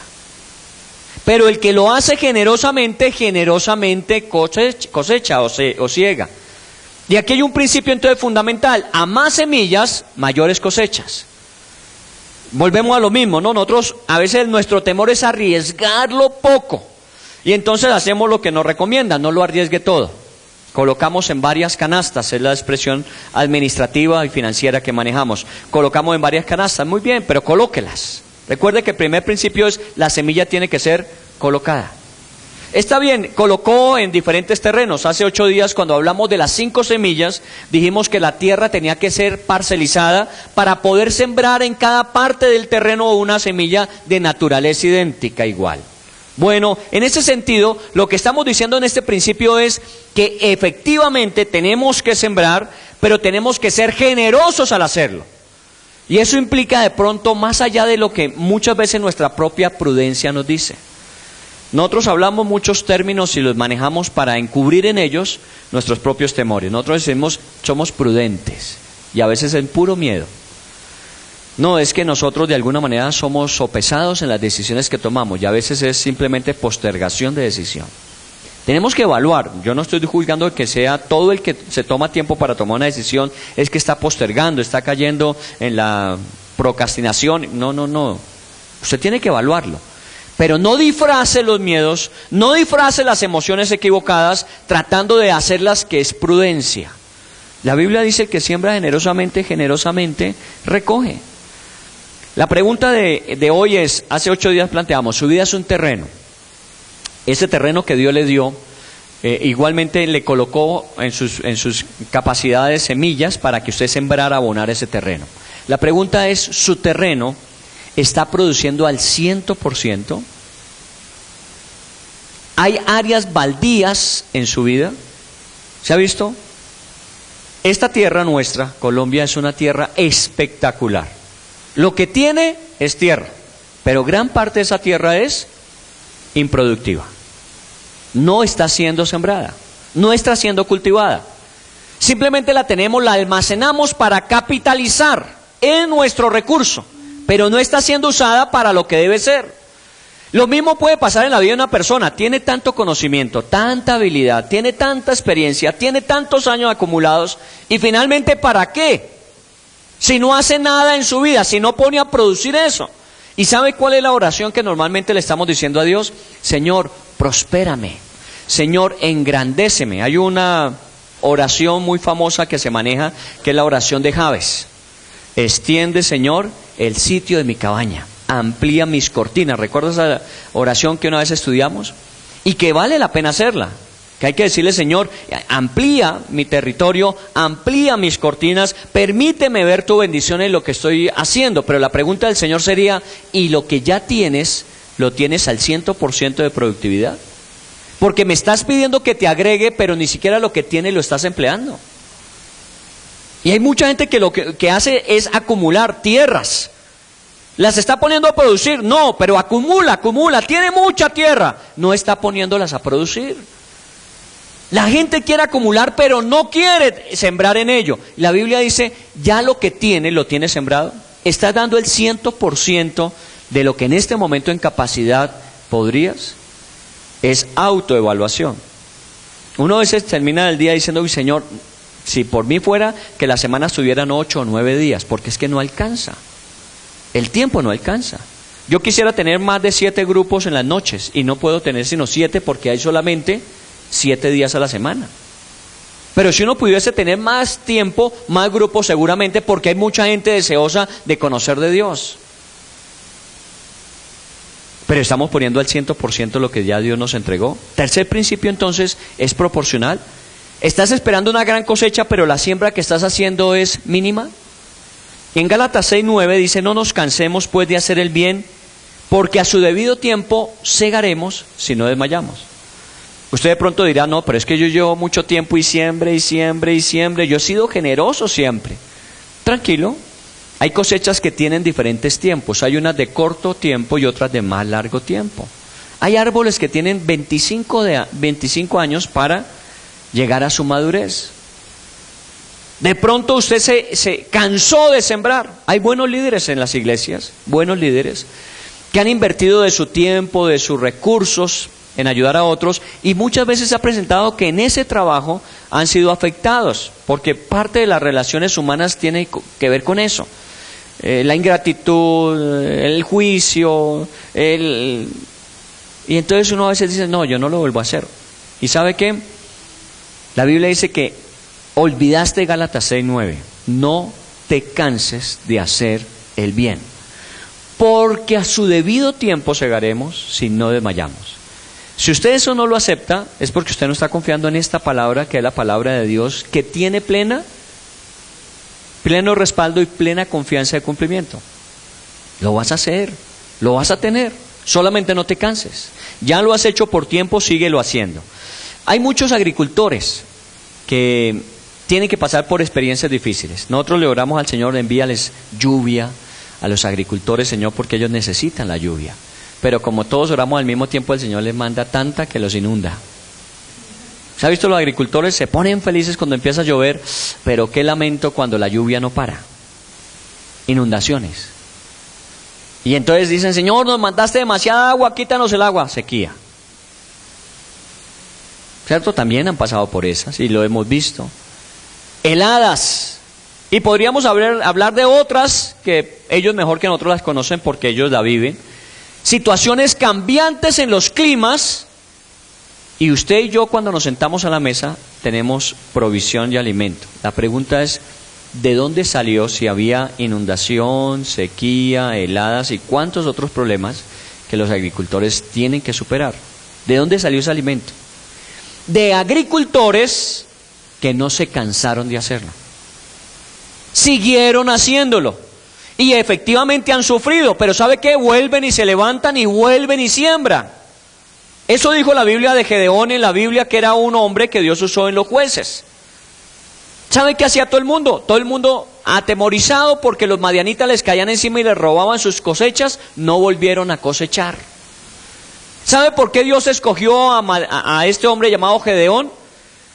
Pero el que lo hace generosamente, generosamente cosecha o ciega. Y aquí hay un principio entonces fundamental: a más semillas, mayores cosechas. Volvemos a lo mismo, ¿no? Nosotros a veces nuestro temor es arriesgarlo poco. Y entonces hacemos lo que nos recomiendan: no lo arriesgue todo. Colocamos en varias canastas, es la expresión administrativa y financiera que manejamos. Colocamos en varias canastas, muy bien, pero colóquelas. Recuerde que el primer principio es: la semilla tiene que ser colocada. Está bien, colocó en diferentes terrenos. Hace 8 días, cuando hablamos de las 5 semillas, dijimos que la tierra tenía que ser parcelizada para poder sembrar en cada parte del terreno una semilla de naturaleza idéntica, igual. Bueno, en ese sentido, lo que estamos diciendo en este principio es que efectivamente tenemos que sembrar, pero tenemos que ser generosos al hacerlo. Y eso implica de pronto más allá de lo que muchas veces nuestra propia prudencia nos dice. Nosotros hablamos muchos términos y los manejamos para encubrir en ellos nuestros propios temores. Nosotros decimos, somos prudentes, y a veces en puro miedo. No, es que nosotros de alguna manera somos sopesados en las decisiones que tomamos, y a veces es simplemente postergación de decisión. Tenemos que evaluar. Yo no estoy juzgando que sea todo el que se toma tiempo para tomar una decisión es que está postergando, está cayendo en la procrastinación. No. Usted tiene que evaluarlo. Pero no disfrace los miedos, no disfrace las emociones equivocadas tratando de hacerlas que es prudencia. La Biblia dice que siembra generosamente, generosamente recoge. La pregunta de hoy es: hace 8 días planteamos, su vida es un terreno. Ese terreno que Dios le dio, igualmente le colocó en sus capacidades semillas para que usted sembrara, abonar ese terreno. La pregunta es: ¿su terreno está produciendo al 100%? ¿Hay áreas baldías en su vida? ¿Se ha visto? Esta tierra nuestra, Colombia, es una tierra espectacular. Lo que tiene es tierra, pero gran parte de esa tierra es improductiva. No está siendo sembrada, no está siendo cultivada. Simplemente la tenemos, la almacenamos para capitalizar en nuestro recurso, pero no está siendo usada para lo que debe ser. Lo mismo puede pasar en la vida de una persona. Tiene tanto conocimiento, tanta habilidad, tiene tanta experiencia, tiene tantos años acumulados, y finalmente ¿para qué? Si no hace nada en su vida, si no pone a producir eso. ¿Y sabe cuál es la oración que normalmente le estamos diciendo a Dios? Señor, prospérame. Señor, engrandéceme. Hay una oración muy famosa que se maneja, que es la oración de Jabes. Extiende, Señor, el sitio de mi cabaña, amplía mis cortinas. ¿Recuerdas esa oración que una vez estudiamos? Y que vale la pena hacerla, que hay que decirle: Señor, amplía mi territorio, amplía mis cortinas, permíteme ver tu bendición en lo que estoy haciendo. Pero la pregunta del Señor sería: ¿y lo que ya tienes, lo tienes al 100% de productividad? Porque me estás pidiendo que te agregue, pero ni siquiera lo que tienes lo estás empleando. Y hay mucha gente que lo que hace es acumular tierras. ¿Las está poniendo a producir? No, pero acumula, tiene mucha tierra. No está poniéndolas a producir. La gente quiere acumular, pero no quiere sembrar en ello. La Biblia dice, ya lo que tiene, lo tiene sembrado. Estás dando el 100% de lo que en este momento en capacidad podrías. Es autoevaluación. Uno a veces termina el día diciendo, uy, Señor, si por mí fuera que las semanas tuvieran 8 o 9 días, porque es que no alcanza. El tiempo no alcanza. Yo quisiera tener más de 7 grupos en las noches y no puedo tener sino 7 porque hay solamente 7 días a la semana. Pero si uno pudiese tener más tiempo, más grupos seguramente, porque hay mucha gente deseosa de conocer de Dios. Pero estamos poniendo al 100% lo que ya Dios nos entregó. Tercer principio entonces es proporcional. ¿Estás esperando una gran cosecha pero la siembra que estás haciendo es mínima? En Gálatas 6:9 dice, no nos cansemos pues de hacer el bien, porque a su debido tiempo segaremos si no desmayamos. Usted de pronto dirá, no, pero es que yo llevo mucho tiempo y siembre, yo he sido generoso siempre. Tranquilo, hay cosechas que tienen diferentes tiempos, hay unas de corto tiempo y otras de más largo tiempo. Hay árboles que tienen 25 años para llegar a su madurez. De pronto usted se cansó de sembrar. Hay buenos líderes en las iglesias, buenos líderes, que han invertido de su tiempo, de sus recursos en ayudar a otros, y muchas veces se ha presentado que en ese trabajo han sido afectados, porque parte de las relaciones humanas tiene que ver con eso. La ingratitud, el juicio, y entonces uno a veces dice, no, yo no lo vuelvo a hacer. ¿Y sabe qué? La Biblia dice que olvidaste Gálatas 6:9, no te canses de hacer el bien, porque a su debido tiempo segaremos si no desmayamos. Si usted eso no lo acepta, es porque usted no está confiando en esta palabra, que es la palabra de Dios, que tiene pleno respaldo y plena confianza de cumplimiento. Lo vas a hacer, lo vas a tener, solamente no te canses. Ya lo has hecho por tiempo, síguelo haciendo. Hay muchos agricultores que tienen que pasar por experiencias difíciles. Nosotros le oramos al Señor, envíales lluvia a los agricultores, Señor, porque ellos necesitan la lluvia. Pero como todos oramos al mismo tiempo, el Señor les manda tanta que los inunda. ¿Se ha visto? Los agricultores se ponen felices cuando empieza a llover, pero qué lamento cuando la lluvia no para. Inundaciones. Y entonces dicen, Señor, nos mandaste demasiada agua, quítanos el agua. Sequía. ¿Cierto? También han pasado por esas y lo hemos visto. Heladas. Y podríamos hablar de otras que ellos mejor que nosotros las conocen porque ellos la viven. Situaciones cambiantes en los climas, y usted y yo cuando nos sentamos a la mesa tenemos provisión y alimento. La pregunta es, ¿de dónde salió? Si había inundación, sequía, heladas y cuántos otros problemas que los agricultores tienen que superar. ¿De dónde salió ese alimento? De agricultores que no se cansaron de hacerlo. Siguieron haciéndolo. Y efectivamente han sufrido, pero ¿sabe qué? Vuelven y se levantan y vuelven y siembran. Eso dijo la Biblia de Gedeón en la Biblia, que era un hombre que Dios usó en los jueces. ¿Sabe qué hacía todo el mundo? Todo el mundo atemorizado porque los madianitas les caían encima y les robaban sus cosechas, no volvieron a cosechar. ¿Sabe por qué Dios escogió a este hombre llamado Gedeón?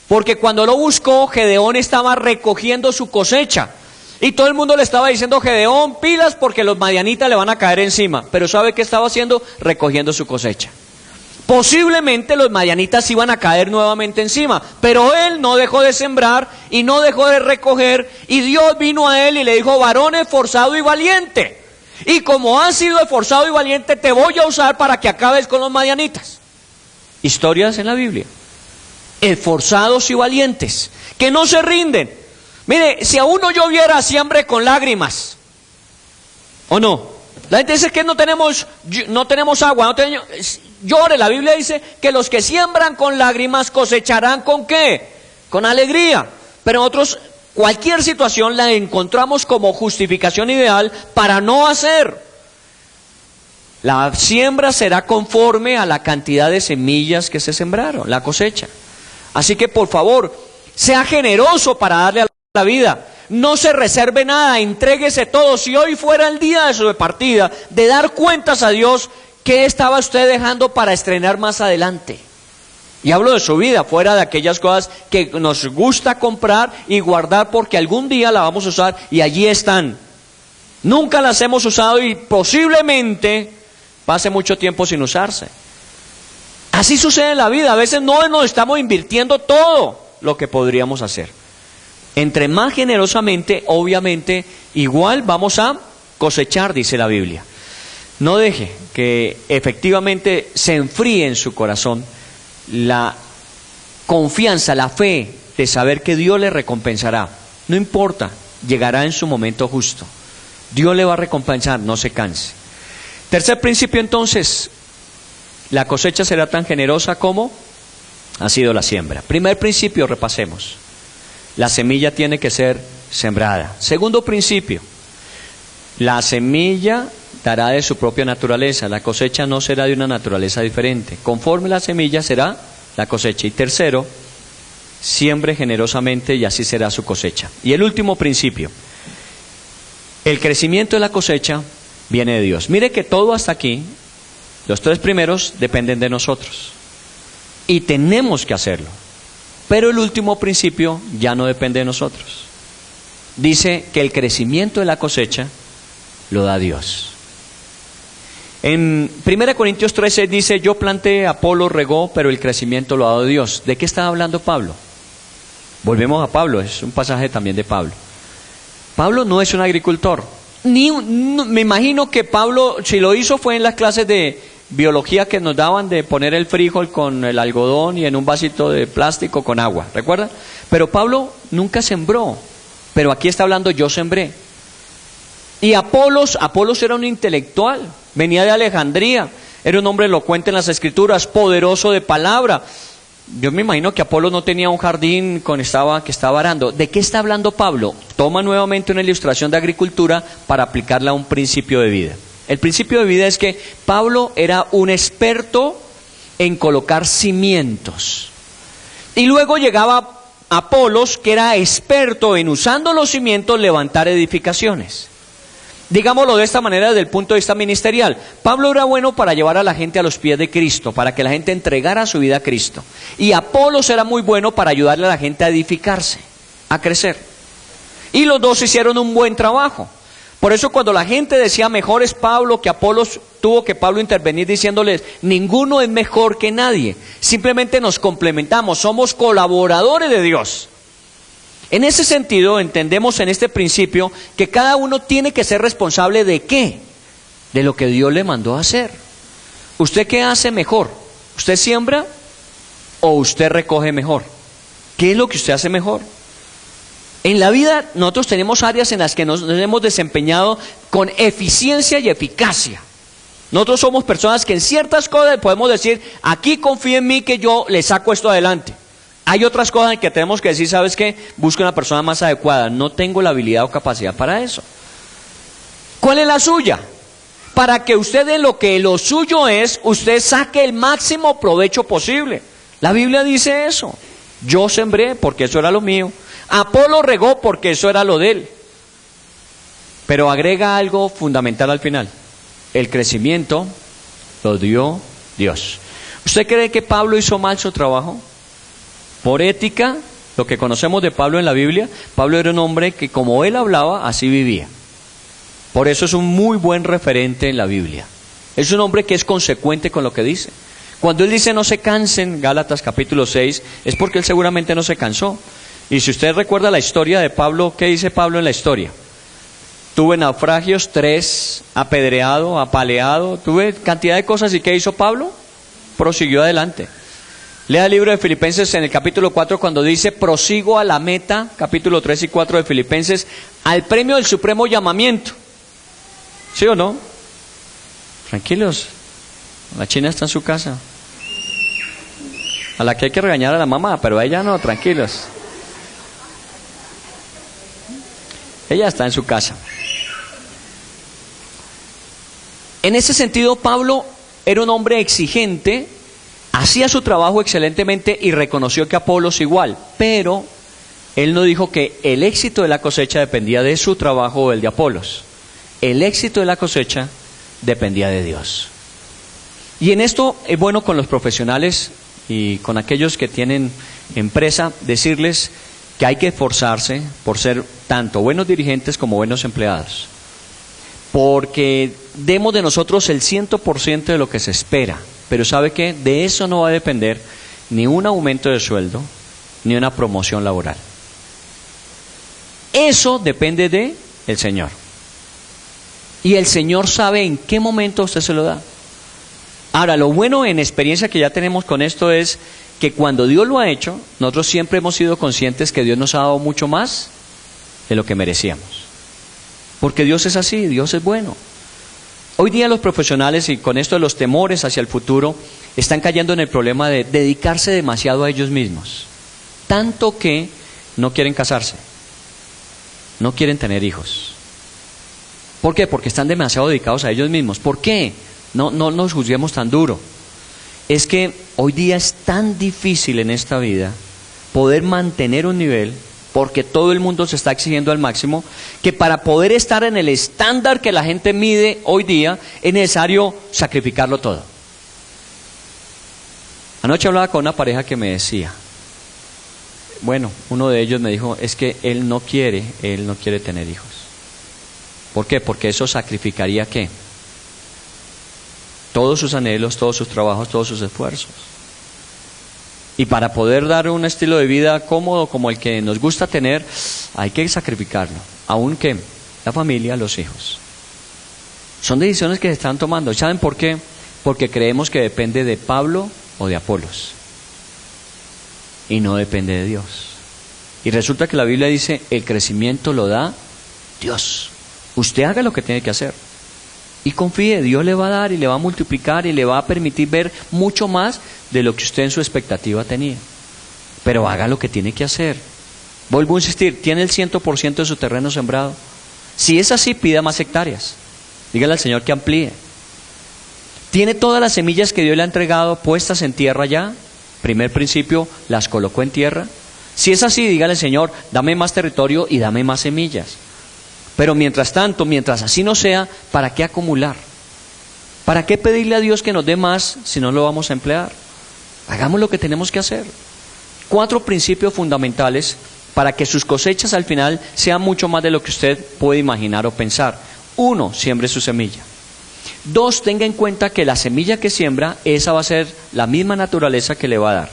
Porque cuando lo buscó, Gedeón estaba recogiendo su cosecha. Y todo el mundo le estaba diciendo, Gedeón, pilas porque los madianitas le van a caer encima. Pero ¿sabe qué estaba haciendo? Recogiendo su cosecha. Posiblemente los madianitas iban a caer nuevamente encima, pero él no dejó de sembrar y no dejó de recoger, y Dios vino a él y le dijo, varón esforzado y valiente. Y como has sido esforzado y valiente, te voy a usar para que acabes con los madianitas. Historias en la Biblia. Esforzados y valientes, que no se rinden. Mire, si aún no lloviera, siembre con lágrimas. ¿O no? La gente dice que no tenemos agua, llore. La Biblia dice que los que siembran con lágrimas cosecharán ¿con qué? Con alegría. Pero nosotros cualquier situación la encontramos como justificación ideal para no hacer. La siembra será conforme a la cantidad de semillas que se sembraron, la cosecha. Así que por favor, sea generoso para darle a la vida. no se reserve nada, entréguese todo. Si hoy fuera el día de su partida, de dar cuentas a Dios, ¿qué estaba usted dejando para estrenar más adelante? Y hablo de su vida, fuera de aquellas cosas que nos gusta comprar y guardar porque algún día la vamos a usar y allí están. Nunca las hemos usado y posiblemente pase mucho tiempo sin usarse. Así sucede en la vida, a veces no nos estamos invirtiendo todo lo que podríamos hacer. Entre más generosamente, obviamente, igual vamos a cosechar, dice la Biblia. No deje que efectivamente se enfríe en su corazón la confianza, la fe de saber que Dios le recompensará. No importa, llegará en su momento justo. Dios le va a recompensar, no se canse. Tercer principio entonces, la cosecha será tan generosa como ha sido la siembra. Primer principio, repasemos. La semilla tiene que ser sembrada. Segundo principio, la semilla dará de su propia naturaleza, la cosecha no será de una naturaleza diferente. Conforme la semilla será la cosecha. Y tercero, siembre generosamente y así será su cosecha. Y el último principio, el crecimiento de la cosecha viene de Dios. Mire que todo hasta aquí, los tres primeros dependen de nosotros. Y tenemos que hacerlo. Pero el último principio ya no depende de nosotros. Dice que el crecimiento de la cosecha lo da Dios. En 1 Corintios 13 dice, yo planté, Apolo regó, pero el crecimiento lo ha dado Dios. ¿De qué estaba hablando Pablo? Volvemos a Pablo, es un pasaje también de Pablo. Pablo no es un agricultor. Me imagino que Pablo, si lo hizo, fue en las clases de biología que nos daban de poner el frijol con el algodón y en un vasito de plástico con agua, ¿recuerdan? Pero Pablo nunca sembró, pero aquí está hablando yo sembré. Y Apolos era un intelectual, venía de Alejandría, era un hombre elocuente en las escrituras, poderoso de palabra. Yo me imagino que Apolos no tenía un jardín que estaba arando. ¿De qué está hablando Pablo? Toma nuevamente una ilustración de agricultura para aplicarla a un principio de vida. El principio de vida es que Pablo era un experto en colocar cimientos. Y luego llegaba Apolos, que era experto en, usando los cimientos, levantar edificaciones. Digámoslo de esta manera desde el punto de vista ministerial. Pablo era bueno para llevar a la gente a los pies de Cristo, para que la gente entregara su vida a Cristo. Y Apolos era muy bueno para ayudarle a la gente a edificarse, a crecer. Y los dos hicieron un buen trabajo. Por eso cuando la gente decía mejor es Pablo que Apolos, tuvo que Pablo intervenir diciéndoles, ninguno es mejor que nadie. Simplemente nos complementamos, somos colaboradores de Dios. En ese sentido, entendemos en este principio que cada uno tiene que ser responsable ¿de qué? De lo que Dios le mandó a hacer. ¿Usted qué hace mejor? ¿Usted siembra o usted recoge mejor? ¿Qué es lo que usted hace mejor? En la vida nosotros tenemos áreas en las que nos hemos desempeñado con eficiencia y eficacia. Nosotros somos personas que en ciertas cosas podemos decir, aquí confía en mí que yo le saco esto adelante. Hay otras cosas en que tenemos que decir, ¿sabes qué? Busca una persona más adecuada. No tengo la habilidad o capacidad para eso. ¿Cuál es la suya? Para que usted de lo que lo suyo es, usted saque el máximo provecho posible. La Biblia dice eso. Yo sembré porque eso era lo mío. Apolo regó porque eso era lo de él. Pero agrega algo fundamental al final. El crecimiento lo dio Dios. ¿Usted cree que Pablo hizo mal su trabajo? Por ética, lo que conocemos de Pablo en la Biblia, Pablo era un hombre que como él hablaba, así vivía. Por eso es un muy buen referente en la Biblia. Es un hombre que es consecuente con lo que dice. Cuando él dice no se cansen, Gálatas capítulo 6, es porque él seguramente no se cansó. Y si usted recuerda la historia de Pablo, ¿qué dice Pablo en la historia? Tuve naufragios, 3, apedreado, apaleado, tuve cantidad de cosas. ¿Y qué hizo Pablo? Prosiguió adelante. Lea el libro de Filipenses en el capítulo 4 cuando dice, prosigo a la meta, capítulo 3 y 4 de Filipenses, al premio del supremo llamamiento. ¿Sí o no? Tranquilos, la china está en su casa. A la que hay que regañar a la mamá, pero a ella no, tranquilos. Ella está en su casa. En ese sentido, Pablo era un hombre exigente, hacía su trabajo excelentemente y reconoció que Apolos igual, pero Él no dijo que el éxito de la cosecha dependía de su trabajo o el de Apolos. El éxito de la cosecha dependía de Dios. Y en esto es bueno con los profesionales y con aquellos que tienen empresa, decirles que hay que esforzarse por ser tanto buenos dirigentes como buenos empleados. Porque demos de nosotros el 100% de lo que se espera. Pero ¿sabe qué? De eso no va a depender ni un aumento de sueldo, ni una promoción laboral. Eso depende de el Señor. Y el Señor sabe en qué momento usted se lo da. Ahora, lo bueno en experiencia que ya tenemos con esto es que cuando Dios lo ha hecho, nosotros siempre hemos sido conscientes que Dios nos ha dado mucho más de lo que merecíamos. Porque Dios es así, Dios es bueno. Hoy día los profesionales, y con esto de los temores hacia el futuro, están cayendo en el problema de dedicarse demasiado a ellos mismos. Tanto que no quieren casarse, no quieren tener hijos. ¿Por qué? Porque están demasiado dedicados a ellos mismos. ¿Por qué? No nos juzguemos tan duro. Es que hoy día es tan difícil en esta vida poder mantener un nivel, porque todo el mundo se está exigiendo al máximo, que para poder estar en el estándar que la gente mide hoy día, es necesario sacrificarlo todo. Anoche hablaba con una pareja que me decía, bueno, uno de ellos me dijo, es que él no quiere tener hijos. ¿Por qué? Porque eso sacrificaría ¿qué? Todos sus anhelos, todos sus trabajos, todos sus esfuerzos. Y para poder dar un estilo de vida cómodo como el que nos gusta tener, hay que sacrificarlo. Aunque la familia, los hijos. Son decisiones que se están tomando. ¿Saben por qué? Porque creemos que depende de Pablo o de Apolos. Y no depende de Dios. Y resulta que la Biblia dice, el crecimiento lo da Dios. Usted haga lo que tiene que hacer. Y confíe, Dios le va a dar y le va a multiplicar y le va a permitir ver mucho más de lo que usted en su expectativa tenía. Pero haga lo que tiene que hacer. Vuelvo a insistir, tiene el 100% de su terreno sembrado. Si es así, pida más hectáreas. Dígale al Señor que amplíe. ¿Tiene todas las semillas que Dios le ha entregado puestas en tierra ya? Primer principio, las colocó en tierra. Si es así, dígale al Señor, dame más territorio y dame más semillas. Pero mientras tanto, mientras así no sea, ¿para qué acumular? ¿Para qué pedirle a Dios que nos dé más si no lo vamos a emplear? Hagamos lo que tenemos que hacer. 4 principios fundamentales para que sus cosechas al final sean mucho más de lo que usted puede imaginar o pensar. 1, siembre su semilla. 2, tenga en cuenta que la semilla que siembra, esa va a ser la misma naturaleza que le va a dar.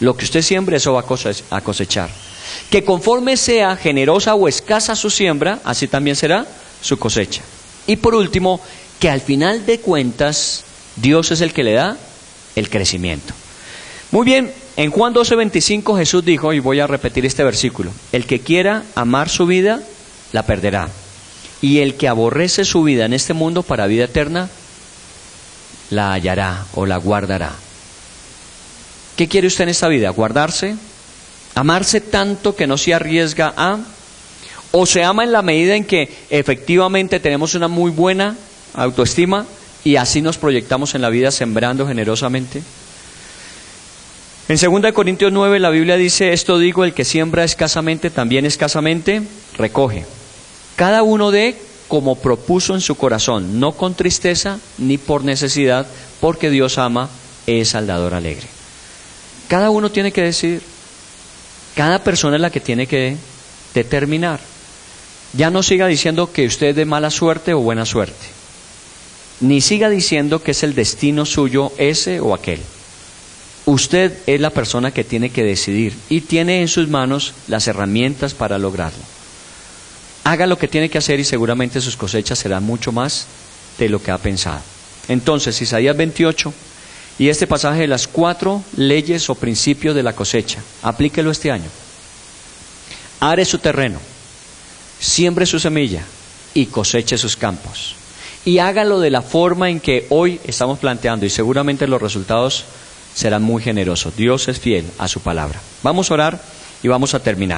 Lo que usted siembre, eso va a cosechar. Que conforme sea generosa o escasa su siembra, así también será su cosecha. Y por último, que al final de cuentas, Dios es el que le da el crecimiento. Muy bien, en Juan 12:25 Jesús dijo, y voy a repetir este versículo, el que quiera amar su vida, la perderá. Y el que aborrece su vida en este mundo para vida eterna, la hallará o la guardará. ¿Qué quiere usted en esta vida? ¿Guardarse? ¿Amarse tanto que no se arriesga a? ¿O se ama en la medida en que efectivamente tenemos una muy buena autoestima y así nos proyectamos en la vida sembrando generosamente? En 2 Corintios 9 la Biblia dice, esto digo, el que siembra escasamente, también escasamente recoge. Cada uno dé como propuso en su corazón, no con tristeza ni por necesidad, porque Dios ama, es al dador alegre. Cada uno tiene que decidir. Cada persona es la que tiene que determinar. Ya no siga diciendo que usted es de mala suerte o buena suerte. Ni siga diciendo que es el destino suyo ese o aquel. Usted es la persona que tiene que decidir y tiene en sus manos las herramientas para lograrlo. Haga lo que tiene que hacer y seguramente sus cosechas serán mucho más de lo que ha pensado. Entonces, Isaías 28 y este pasaje de las 4 leyes o principios de la cosecha, aplíquelo este año. Are su terreno, siembre su semilla y coseche sus campos. Y hágalo de la forma en que hoy estamos planteando y seguramente los resultados serán muy generosos. Dios es fiel a su palabra. Vamos a orar y vamos a terminar.